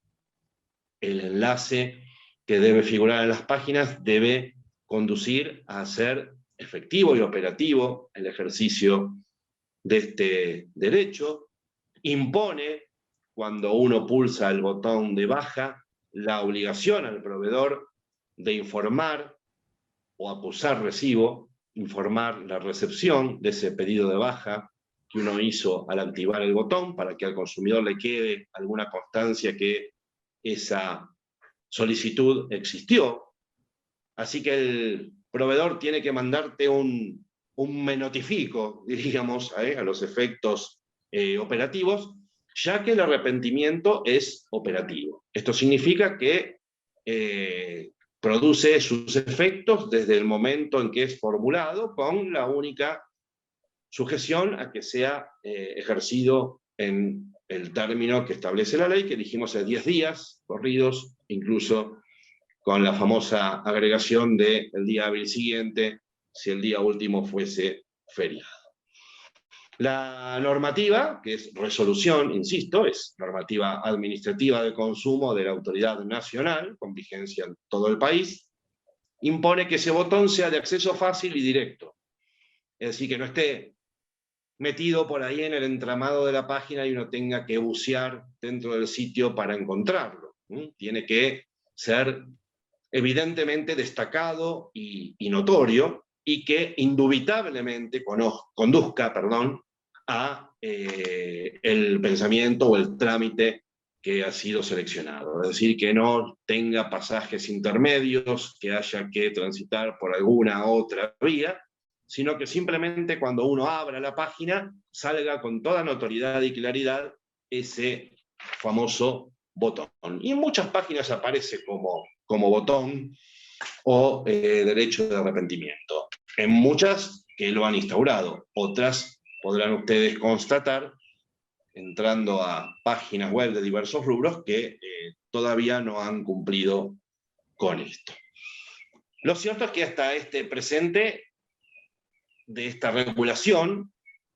el enlace que debe figurar en las páginas debe conducir a hacer efectivo y operativo el ejercicio de este derecho. Impone, cuando uno pulsa el botón de baja, la obligación al proveedor de informar o acusar recibo, informar la recepción de ese pedido de baja que uno hizo al activar el botón, para que al consumidor le quede alguna constancia que esa solicitud existió. Así que el proveedor tiene que mandarte un me notifico, diríamos, a los efectos operativos, ya que el arrepentimiento es operativo. Esto significa que produce sus efectos desde el momento en que es formulado, con la única sujeción a que sea ejercido en el término que establece la ley, que dijimos es 10 días corridos, incluso con la famosa agregación del día hábil siguiente, si el día último fuese feriado. La normativa, que es resolución, insisto, es normativa administrativa de consumo de la Autoridad Nacional, con vigencia en todo el país, impone que ese botón sea de acceso fácil y directo. Es decir, que no esté metido por ahí en el entramado de la página y uno tenga que bucear dentro del sitio para encontrarlo. Tiene que ser evidentemente destacado y notorio, y que indubitablemente conduzca a el pensamiento o el trámite que ha sido seleccionado. Es decir, que no tenga pasajes intermedios, que haya que transitar por alguna otra vía, sino que simplemente cuando uno abra la página salga con toda notoriedad y claridad ese famoso botón. Y en muchas páginas aparece como botón o derecho de arrepentimiento. En muchas que lo han instaurado, otras podrán ustedes constatar entrando a páginas web de diversos rubros que todavía no han cumplido con esto. Lo cierto es que hasta este presente de esta regulación,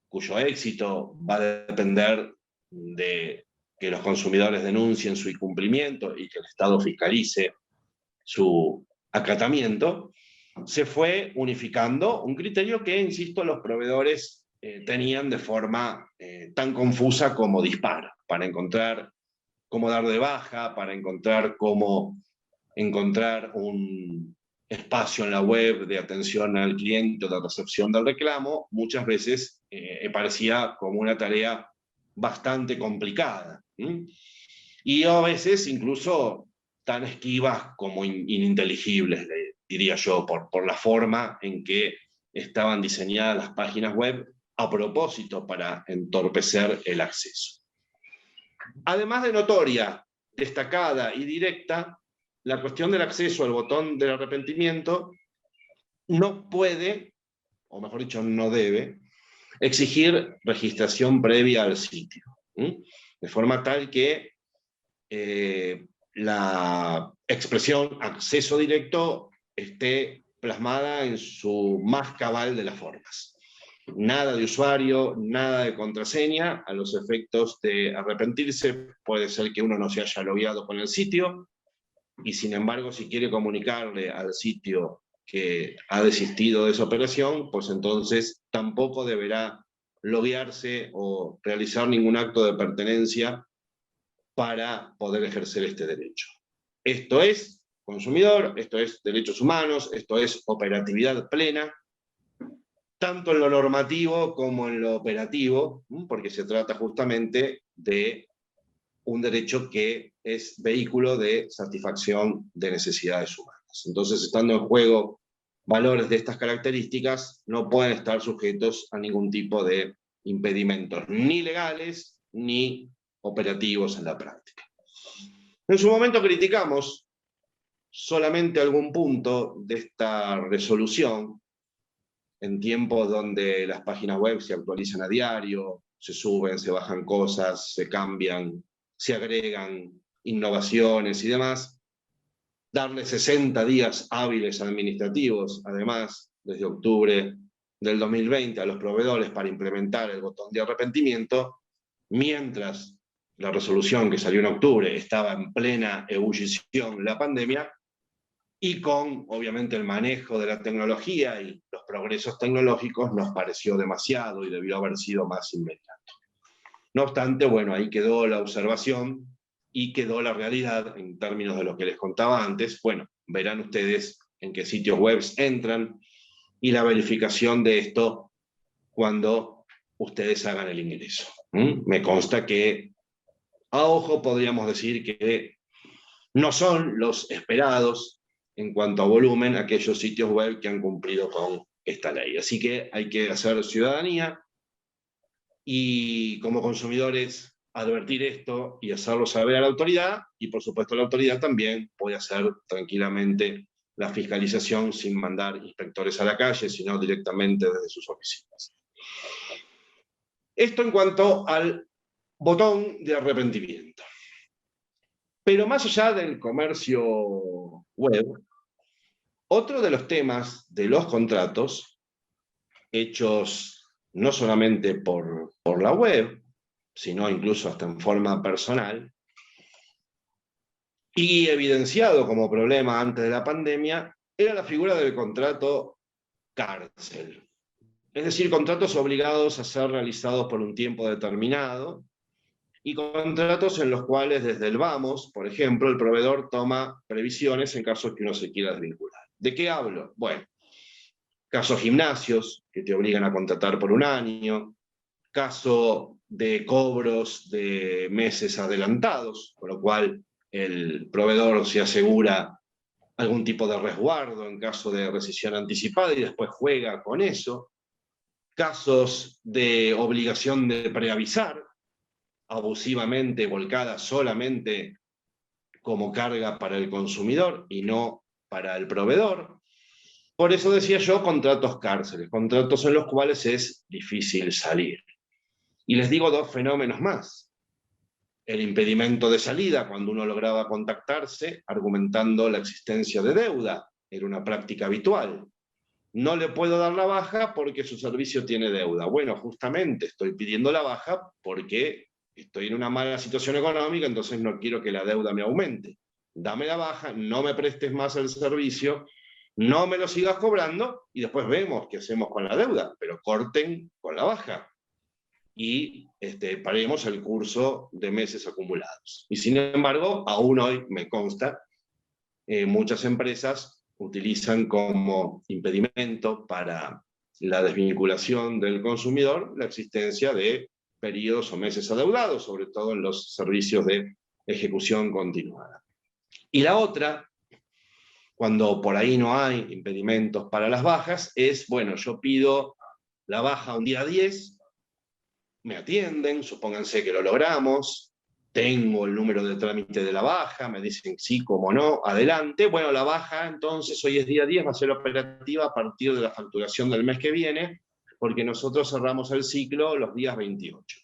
cuyo éxito va a depender de que los consumidores denuncien su incumplimiento y que el Estado fiscalice su acatamiento, se fue unificando un criterio que, insisto, los proveedores tenían de forma tan confusa como dispar, para encontrar cómo dar de baja, para encontrar cómo encontrar un espacio en la web de atención al cliente o de recepción del reclamo, muchas veces parecía como una tarea bastante complicada. Y a veces incluso tan esquivas como ininteligibles, diría yo, por la forma en que estaban diseñadas las páginas web a propósito para entorpecer el acceso. Además de notoria, destacada y directa, la cuestión del acceso al botón del arrepentimiento no puede, o mejor dicho, no debe, exigir registración previa al sitio. De forma tal que la expresión acceso directo esté plasmada en su más cabal de las formas. Nada de usuario, nada de contraseña, a los efectos de arrepentirse. Puede ser que uno no se haya logueado con el sitio, y sin embargo, si quiere comunicarle al sitio que ha desistido de esa operación, pues entonces tampoco deberá loguearse o realizar ningún acto de pertenencia para poder ejercer este derecho. Esto es consumidor, esto es derechos humanos, esto es operatividad plena, tanto en lo normativo como en lo operativo, porque se trata justamente de un derecho que es vehículo de satisfacción de necesidades humanas. Entonces, estando en juego valores de estas características, no pueden estar sujetos a ningún tipo de impedimentos, ni legales, ni operativos en la práctica. En su momento criticamos solamente algún punto de esta resolución, en tiempos donde las páginas web se actualizan a diario, se suben, se bajan cosas, se cambian, se agregan innovaciones y demás, darle 60 días hábiles administrativos, además, desde octubre del 2020 a los proveedores para implementar el botón de arrepentimiento, mientras la resolución que salió en octubre estaba en plena ebullición la pandemia, y con, obviamente, el manejo de la tecnología y los progresos tecnológicos nos pareció demasiado y debió haber sido más inmediato. No obstante, bueno, ahí quedó la observación y quedó la realidad en términos de lo que les contaba antes. Bueno, verán ustedes en qué sitios web entran y la verificación de esto cuando ustedes hagan el ingreso. Me consta que a ojo podríamos decir que no son los esperados en cuanto a volumen aquellos sitios web que han cumplido con esta ley. Así que hay que hacer ciudadanía y, como consumidores, advertir esto y hacerlo saber a la autoridad, y por supuesto la autoridad también puede hacer tranquilamente la fiscalización sin mandar inspectores a la calle, sino directamente desde sus oficinas. Esto en cuanto al botón de arrepentimiento. Pero más allá del comercio web, otro de los temas de los contratos, hechos no solamente por la web, sino incluso hasta en forma personal, y evidenciado como problema antes de la pandemia, era la figura del contrato cárcel. Es decir, contratos obligados a ser realizados por un tiempo determinado, y contratos en los cuales desde el vamos, por ejemplo, el proveedor toma previsiones en caso de que uno se quiera desvincular. ¿De qué hablo? Bueno, casos gimnasios que te obligan a contratar por un año, caso de cobros de meses adelantados, con lo cual el proveedor se asegura algún tipo de resguardo en caso de rescisión anticipada y después juega con eso, casos de obligación de preavisar, abusivamente volcada solamente como carga para el consumidor y no para el proveedor. Por eso decía yo contratos cárceles, contratos en los cuales es difícil salir. Y les digo dos fenómenos más. El impedimento de salida, cuando uno lograba contactarse, argumentando la existencia de deuda, era una práctica habitual. No le puedo dar la baja porque su servicio tiene deuda. Bueno, justamente estoy pidiendo la baja porque estoy en una mala situación económica, entonces no quiero que la deuda me aumente. Dame la baja, no me prestes más el servicio, no me lo sigas cobrando y después vemos qué hacemos con la deuda, pero corten con la baja y paremos el curso de meses acumulados. Y sin embargo, aún hoy me consta, muchas empresas utilizan como impedimento para la desvinculación del consumidor la existencia de periodos o meses adeudados, sobre todo en los servicios de ejecución continuada. Y la otra, cuando por ahí no hay impedimentos para las bajas, es, bueno, yo pido la baja un día 10, me atienden, supónganse que lo logramos, tengo el número de trámite de la baja, me dicen sí, cómo no, adelante. Bueno, la baja, entonces, hoy es día 10, va a ser operativa a partir de la facturación del mes que viene, porque nosotros cerramos el ciclo los días 28.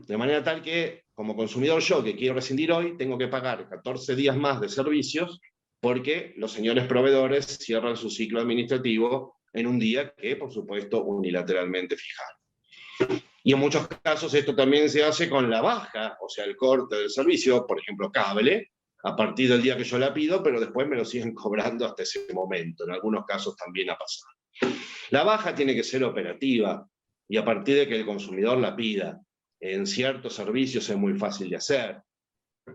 De manera tal que, como consumidor yo, que quiero rescindir hoy, tengo que pagar 14 días más de servicios, porque los señores proveedores cierran su ciclo administrativo en un día que, por supuesto, unilateralmente fijaron. Y en muchos casos esto también se hace con la baja, o sea, el corte del servicio, por ejemplo, cable, a partir del día que yo la pido, pero después me lo siguen cobrando hasta ese momento. En algunos casos también ha pasado. La baja tiene que ser operativa, y a partir de que el consumidor la pida. En ciertos servicios es muy fácil de hacer.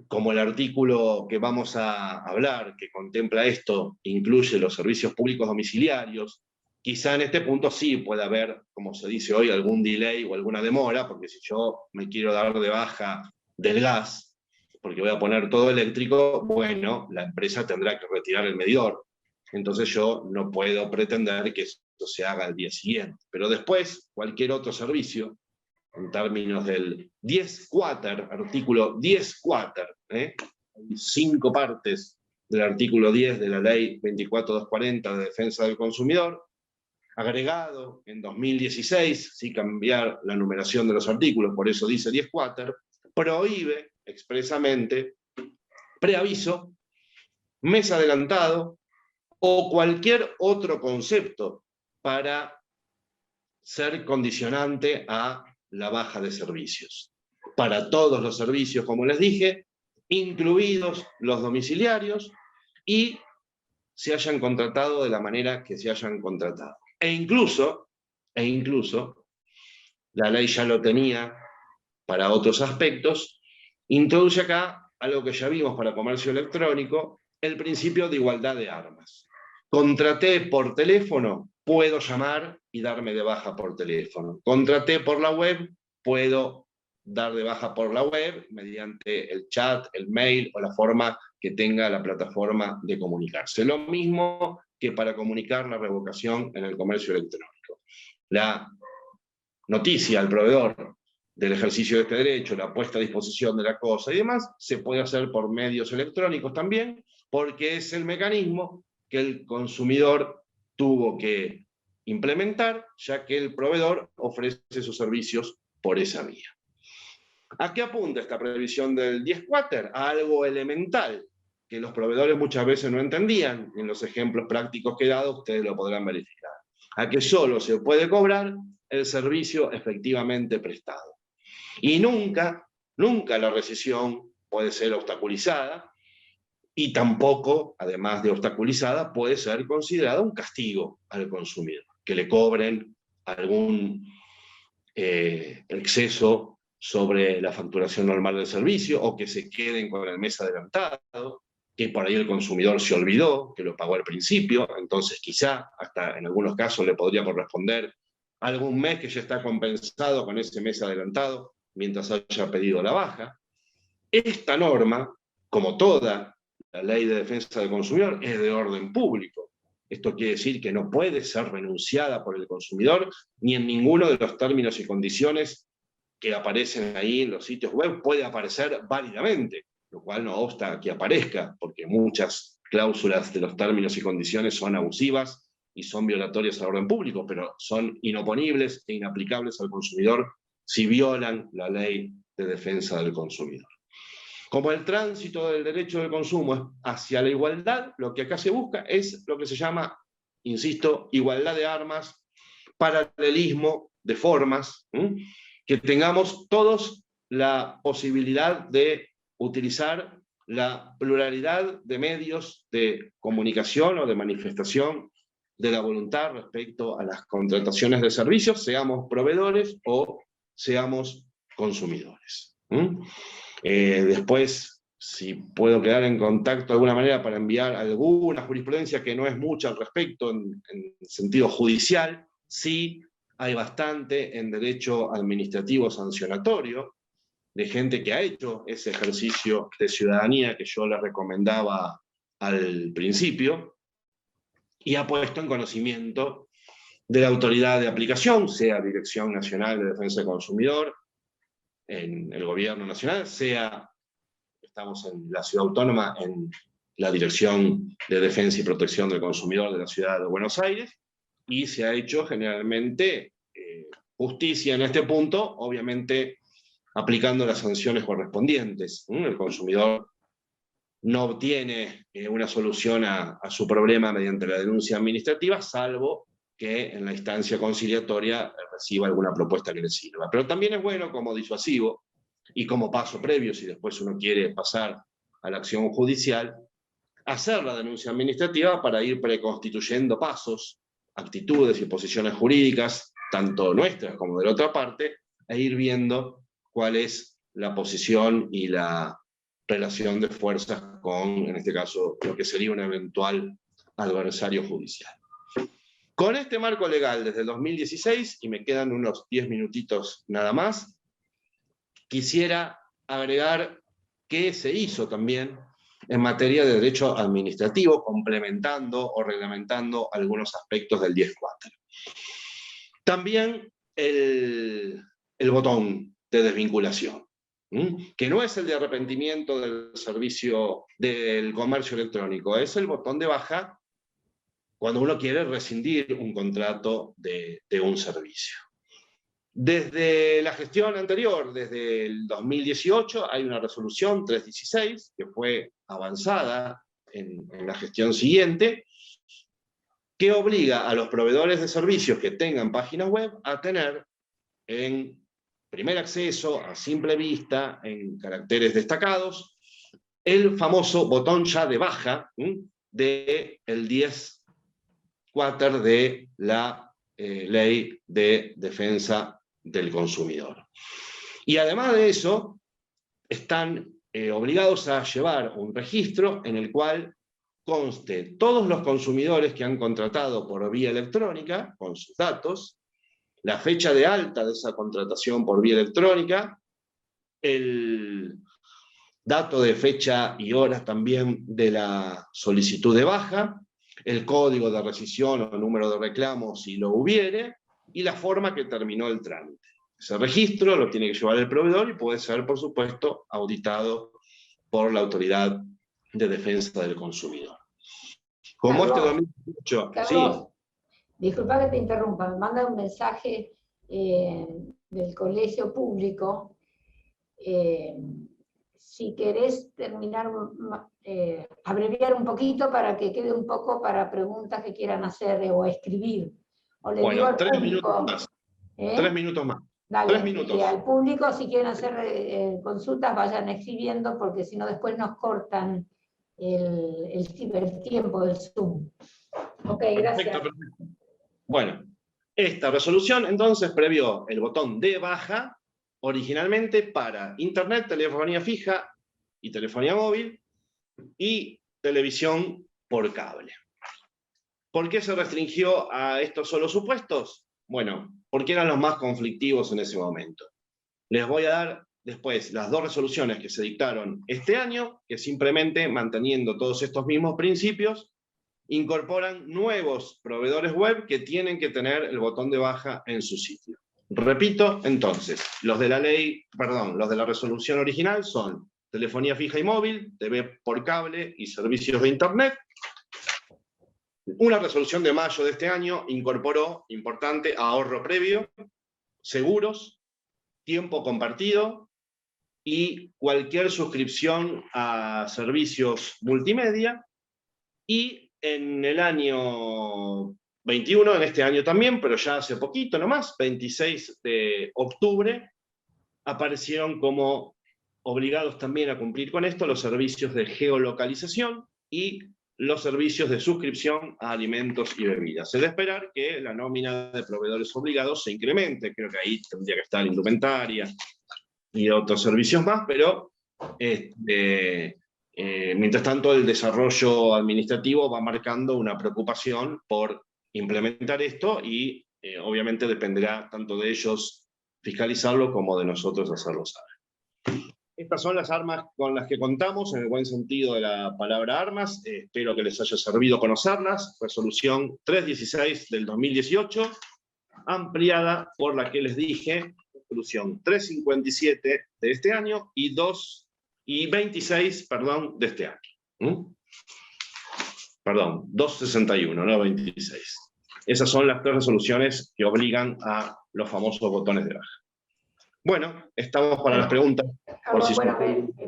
Como el artículo que vamos a hablar, que contempla esto, incluye los servicios públicos domiciliarios, quizá en este punto sí puede haber, como se dice hoy, algún delay o alguna demora, porque si yo me quiero dar de baja del gas, porque voy a poner todo eléctrico, bueno, la empresa tendrá que retirar el medidor. Entonces yo no puedo pretender que esto se haga al día siguiente. Pero después, cualquier otro servicio, en términos del 10-Quater, artículo 10-Quater, hay 5 partes del artículo 10 de la ley 24.240 de defensa del consumidor, agregado en 2016, sin cambiar la numeración de los artículos, por eso dice 10-Quater, prohíbe expresamente preaviso, mes adelantado o cualquier otro concepto para ser condicionante a la baja de servicios. Para todos los servicios, como les dije, incluidos los domiciliarios, y se hayan contratado de la manera que se hayan contratado. E incluso, la ley ya lo tenía para otros aspectos, introduce acá algo que ya vimos para comercio electrónico, el principio de igualdad de armas. Contraté por teléfono, puedo llamar y darme de baja por teléfono. Contraté por la web, puedo dar de baja por la web mediante el chat, el mail o la forma que tenga la plataforma de comunicarse. Lo mismo que para comunicar la revocación en el comercio electrónico. La noticia al proveedor del ejercicio de este derecho, la puesta a disposición de la cosa y demás, se puede hacer por medios electrónicos también, porque es el mecanismo que el consumidor tuvo que implementar, ya que el proveedor ofrece sus servicios por esa vía. ¿A qué apunta esta previsión del 10-Quater? A algo elemental, que los proveedores muchas veces no entendían. En los ejemplos prácticos que he dado, ustedes lo podrán verificar. A que solo se puede cobrar el servicio efectivamente prestado. Y nunca la rescisión puede ser obstaculizada, y tampoco, además de obstaculizada, puede ser considerada un castigo al consumidor, que le cobren algún exceso sobre la facturación normal del servicio, o que se queden con el mes adelantado, que por ahí el consumidor se olvidó, que lo pagó al principio, entonces quizá, hasta en algunos casos le podría corresponder algún mes que ya está compensado con ese mes adelantado, mientras haya pedido la baja. Esta norma, como toda la ley de defensa del consumidor, es de orden público. Esto quiere decir que no puede ser renunciada por el consumidor, ni en ninguno de los términos y condiciones que aparecen ahí en los sitios web puede aparecer válidamente, lo cual no obsta que aparezca, porque muchas cláusulas de los términos y condiciones son abusivas y son violatorias al orden público, pero son inoponibles e inaplicables al consumidor si violan la ley de defensa del consumidor. Como el tránsito del derecho del consumo es hacia la igualdad, lo que acá se busca es lo que se llama, insisto, igualdad de armas, paralelismo de formas, que tengamos todos la posibilidad de utilizar la pluralidad de medios de comunicación o de manifestación de la voluntad respecto a las contrataciones de servicios, seamos proveedores o seamos consumidores. Después, si puedo quedar en contacto de alguna manera para enviar alguna jurisprudencia, que no es mucha al respecto en sentido judicial, sí hay bastante en derecho administrativo sancionatorio, de gente que ha hecho ese ejercicio de ciudadanía que yo les recomendaba al principio, y ha puesto en conocimiento de la autoridad de aplicación, sea Dirección Nacional de Defensa del Consumidor, en el Gobierno Nacional, sea, estamos en la Ciudad Autónoma, en la Dirección de Defensa y Protección del Consumidor de la Ciudad de Buenos Aires, y se ha hecho generalmente justicia en este punto, obviamente aplicando las sanciones correspondientes. El consumidor no obtiene una solución a su problema mediante la denuncia administrativa, salvo que en la instancia conciliatoria reciba alguna propuesta que le sirva. Pero también es bueno como disuasivo y como paso previo, si después uno quiere pasar a la acción judicial, hacer la denuncia administrativa para ir preconstituyendo pasos, actitudes y posiciones jurídicas, tanto nuestras como de la otra parte, e ir viendo cuál es la posición y la relación de fuerzas con, en este caso, lo que sería un eventual adversario judicial. Con este marco legal desde el 2016, y me quedan unos 10 minutitos nada más, quisiera agregar qué se hizo también en materia de derecho administrativo, complementando o reglamentando algunos aspectos del 10.4. También el botón de desvinculación, que no es el de arrepentimiento del servicio del comercio electrónico, es el botón de baja cuando uno quiere rescindir un contrato de un servicio. Desde la gestión anterior, desde el 2018, hay una resolución 316, que fue avanzada en la gestión siguiente, que obliga a los proveedores de servicios que tengan páginas web a tener en primer acceso, a simple vista, en caracteres destacados, el famoso botón ya de baja del 10.4 de la Ley de Defensa del Consumidor. Y además de eso, están obligados a llevar un registro en el cual conste todos los consumidores que han contratado por vía electrónica, con sus datos, la fecha de alta de esa contratación por vía electrónica, el dato de fecha y horas también de la solicitud de baja, el código de rescisión o número de reclamo si lo hubiere, y la forma que terminó el trámite. Ese registro lo tiene que llevar el proveedor y puede ser, por supuesto, auditado por la Autoridad de Defensa del Consumidor. Como
Carlos,
este 2018...
Carlos,
sí.
Disculpa que te interrumpa, me manda un mensaje del colegio público. Si querés terminar, abreviar un poquito para que quede un poco para preguntas que quieran hacer o escribir. O le digo al
3
público,
minutos más. 3 minutos más.
Dale,
3 minutos.
Y al público, si quieren hacer consultas, vayan escribiendo, porque si no después nos cortan el tiempo del Zoom. Ok, gracias.
Perfecto. Bueno, esta resolución entonces previó el botón de baja originalmente para internet, telefonía fija y telefonía móvil y televisión por cable. ¿Por qué se restringió a estos solos supuestos? Bueno, porque eran los más conflictivos en ese momento. Les voy a dar después las 2 resoluciones que se dictaron este año, que simplemente manteniendo todos estos mismos principios, incorporan nuevos proveedores web que tienen que tener el botón de baja en su sitio. Repito, entonces, los de la resolución original son telefonía fija y móvil, TV por cable y servicios de internet. Una resolución de mayo de este año incorporó, importante, ahorro previo, seguros, tiempo compartido y cualquier suscripción a servicios multimedia. Y en el año 21, en este año también, pero ya hace poquito nomás, 26 de octubre, aparecieron como obligados también a cumplir con esto los servicios de geolocalización y los servicios de suscripción a alimentos y bebidas. Es de esperar que la nómina de proveedores obligados se incremente, creo que ahí tendría que estar indumentaria y otros servicios más, pero mientras tanto el desarrollo administrativo va marcando una preocupación por implementar esto y obviamente dependerá tanto de ellos fiscalizarlo como de nosotros hacerlo saber. Estas son las armas con las que contamos, en el buen sentido de la palabra armas. Espero que les haya servido conocerlas. Resolución 316 del 2018, ampliada por la que les dije, resolución 357 de este año y 26, perdón, de este año. Perdón, 261, no 26. Esas son las 3 resoluciones que obligan a los famosos botones de baja. Bueno, estamos para las preguntas.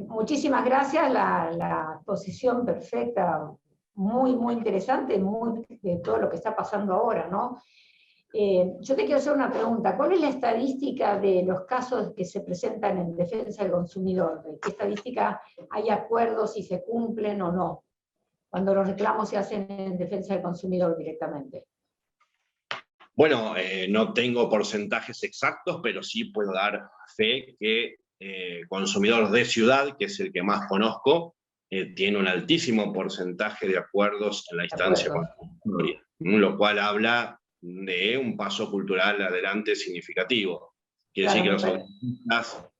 Muchísimas gracias, la exposición perfecta, muy, muy interesante, muy de todo lo que está pasando ahora, ¿no? Yo te quiero hacer una pregunta. ¿Cuál es la estadística de los casos que se presentan en defensa del consumidor? ¿De qué estadística hay acuerdos, si se cumplen o no? Cuando los reclamos se hacen en defensa del consumidor directamente.
Bueno, no tengo porcentajes exactos, pero sí puedo dar fe que Consumidor de Ciudad, que es el que más conozco, tiene un altísimo porcentaje de acuerdos en la instancia conciliatoria, lo cual habla de un paso cultural adelante significativo. Quiere decir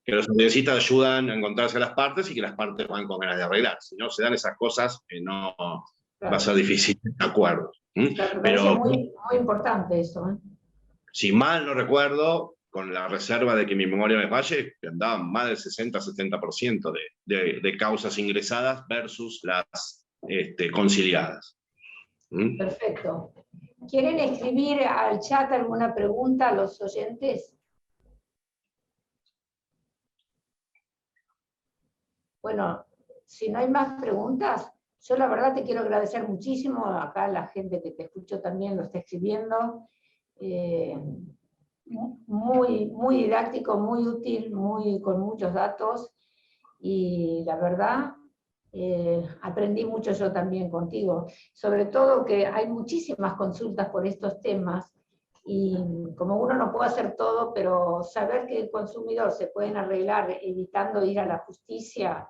que los audiecistas ayudan a encontrarse a las partes y que las partes van con ganas de arreglar. Si no se dan esas cosas, no va a ser difícil de acuerdo.
Claro, pero es muy importante eso.
Si mal no recuerdo, con la reserva de que mi memoria me falle, que andaban más del 60-70% de causas ingresadas versus las conciliadas.
Perfecto. ¿Quieren escribir al chat alguna pregunta a los oyentes? Bueno, si no hay más preguntas, yo la verdad te quiero agradecer muchísimo, acá la gente que te escuchó también lo está escribiendo, muy, muy didáctico, muy útil, con muchos datos, y la verdad aprendí mucho yo también contigo, sobre todo que hay muchísimas consultas por estos temas, y como uno no puede hacer todo, pero saber que el consumidor se pueden arreglar evitando ir a la justicia,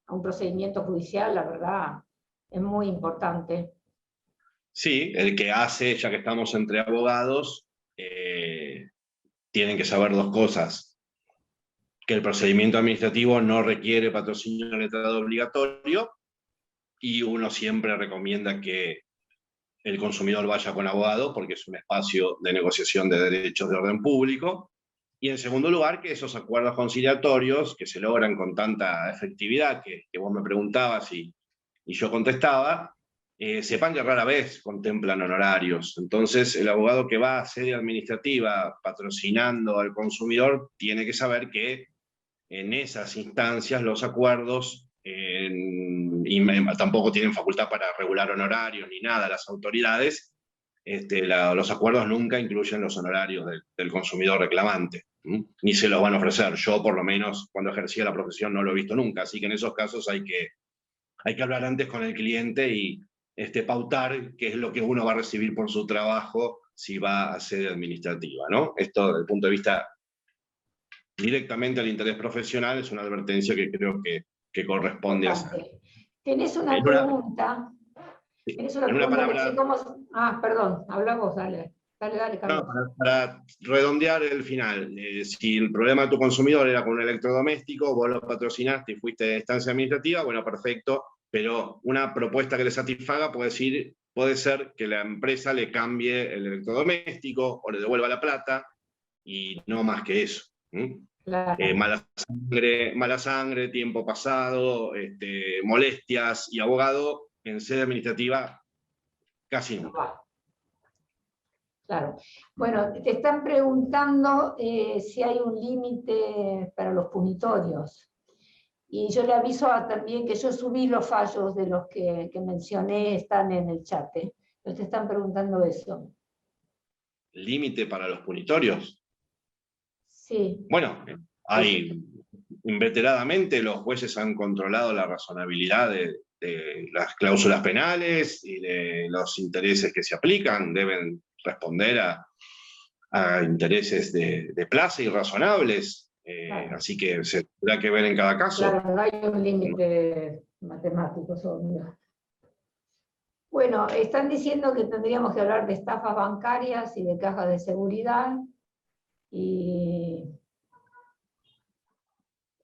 a un procedimiento judicial, la verdad, es muy importante.
Sí, el que hace, ya que estamos entre abogados, tienen que saber 2 cosas. Que el procedimiento administrativo no requiere patrocinio letrado obligatorio, y uno siempre recomienda que el consumidor vaya con abogado, porque es un espacio de negociación de derechos de orden público. Y en segundo lugar, que esos acuerdos conciliatorios, que se logran con tanta efectividad, que vos me preguntabas y yo contestaba, sepan que rara vez contemplan honorarios. Entonces, el abogado que va a sede administrativa patrocinando al consumidor tiene que saber que en esas instancias los acuerdos, y tampoco tienen facultad para regular honorarios ni nada las autoridades, los acuerdos nunca incluyen los honorarios del consumidor reclamante, ni se los van a ofrecer. Yo, por lo menos, cuando ejercía la profesión no lo he visto nunca, así que en esos casos hay que hablar antes con el cliente y pautar qué es lo que uno va a recibir por su trabajo si va a sede administrativa, ¿no? Esto, desde el punto de vista directamente al interés profesional, es una advertencia que creo que corresponde hacer.
¿Tenés una pregunta? ¿Tenés una pregunta?
Palabra...
perdón, habla vos, dale, Carlos.
No, para redondear el final, si el problema de tu consumidor era con un electrodoméstico, vos lo patrocinaste y fuiste de instancia administrativa, bueno, perfecto, pero una propuesta que le satisfaga puede ser que la empresa le cambie el electrodoméstico o le devuelva la plata, y no más que eso. Claro. Mala sangre, tiempo pasado, molestias, y abogado en sede administrativa casi nunca.
Claro. Bueno, te están preguntando si hay un límite para los punitorios. Y yo le aviso también que yo subí los fallos de los que mencioné, están en el chat. Pero te están preguntando eso.
¿Límite para los punitorios?
Sí.
Bueno, hay inveteradamente los jueces han controlado la razonabilidad de las cláusulas penales y de los intereses que se aplican, deben responder a intereses de plaza y razonables, claro. Así que se tendrá que ver en cada caso.
Claro, no hay un límite matemático, obvio. Bueno, están diciendo que tendríamos que hablar de estafas bancarias y de cajas de seguridad, y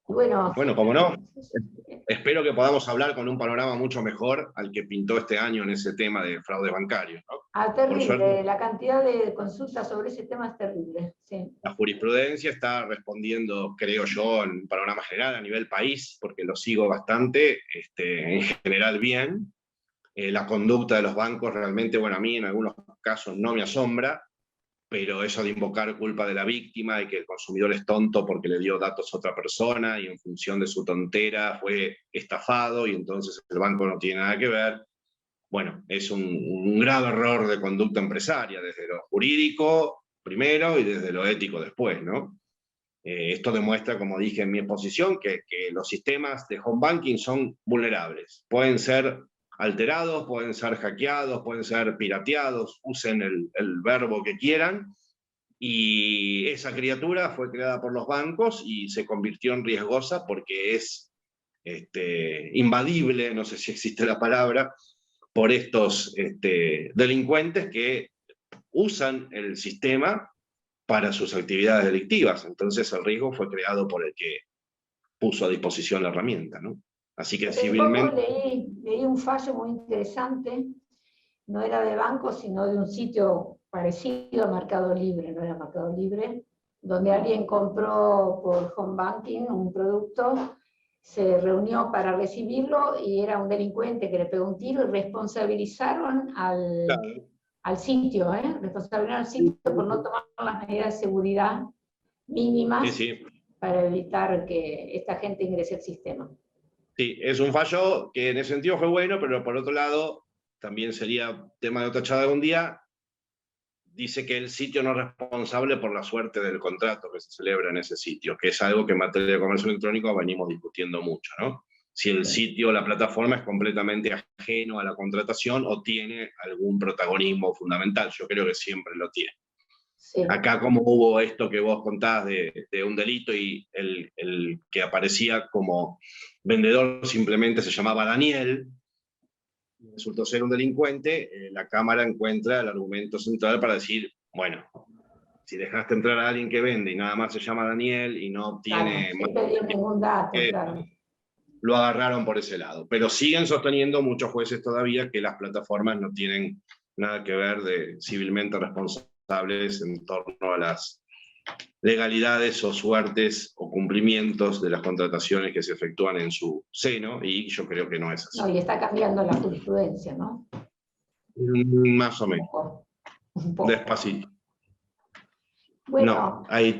bueno,
como no, espero que podamos hablar con un panorama mucho mejor al que pintó este año en ese tema de fraude bancario, ¿no?
Terrible, la cantidad de consultas sobre ese tema es terrible. Sí.
La jurisprudencia está respondiendo, creo yo, en un panorama general a nivel país, porque lo sigo bastante, en general bien. La conducta de los bancos realmente, bueno, a mí en algunos casos no me asombra, pero eso de invocar culpa de la víctima y que el consumidor es tonto porque le dio datos a otra persona y en función de su tontera fue estafado y entonces el banco no tiene nada que ver, bueno, es un grave error de conducta empresaria, desde lo jurídico primero y desde lo ético después, ¿no? Esto demuestra, como dije en mi exposición, que los sistemas de home banking son vulnerables, pueden ser alterados, pueden ser hackeados, pueden ser pirateados, usen el verbo que quieran, y esa criatura fue creada por los bancos y se convirtió en riesgosa porque es invadible, no sé si existe la palabra, por estos delincuentes que usan el sistema para sus actividades delictivas. Entonces el riesgo fue creado por el que puso a disposición la herramienta, ¿no? Así que civilmente...
Leí un fallo muy interesante, no era de banco, sino de un sitio parecido a Mercado Libre, no era Mercado Libre, donde alguien compró por home banking un producto, se reunió para recibirlo y era un delincuente que le pegó un tiro y responsabilizaron al sitio, responsabilizaron al sitio por no tomar las medidas de seguridad mínimas para evitar que esta gente ingrese al sistema.
Sí, es un fallo que en ese sentido fue bueno, pero por otro lado, también sería tema de otra charla de un día, dice que el sitio no es responsable por la suerte del contrato que se celebra en ese sitio, que es algo que en materia de comercio electrónico venimos discutiendo mucho, ¿no? Si el sitio, la plataforma es completamente ajeno a la contratación o tiene algún protagonismo fundamental, yo creo que siempre lo tiene. Sí. Acá como hubo esto que vos contás de un delito y el que aparecía como vendedor simplemente se llamaba Daniel, resultó ser un delincuente, la Cámara encuentra el argumento central para decir, bueno, si dejaste entrar a alguien que vende y nada más se llama Daniel y no tiene...
Claro, no ningún dato, claro.
Lo agarraron por ese lado. Pero siguen sosteniendo muchos jueces todavía que las plataformas no tienen nada que ver de civilmente responsables en torno a las legalidades o suertes o cumplimientos de las contrataciones que se efectúan en su seno, y yo creo que no es así.
No, y está cambiando la jurisprudencia, ¿no?
Más o menos.
Un poco.
Despacito.
Bueno.
No, hay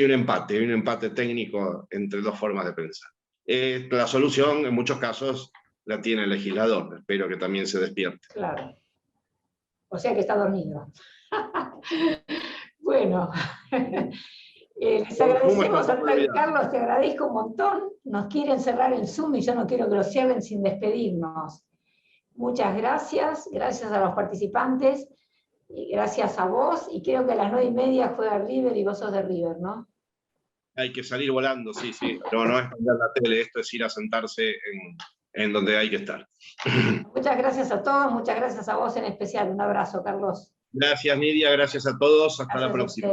un empate técnico entre dos formas de pensar. La solución, en muchos casos, la tiene el legislador. Espero que también se despierte.
Claro. O sea que está dormido. Bueno. Les agradecemos a Carlos, te agradezco un montón. Nos quieren cerrar el Zoom y yo no quiero que lo cierren sin despedirnos. Muchas gracias. Gracias a los participantes. Y gracias a vos. Y creo que a las 9:30 juega River y vos sos de River, ¿no?
Hay que salir volando, sí. Pero no es prender la tele, esto es ir a sentarse en donde hay que estar.
Muchas gracias a todos, muchas gracias a vos en especial. Un abrazo, Carlos.
Gracias, Nidia, gracias a todos. Hasta la próxima.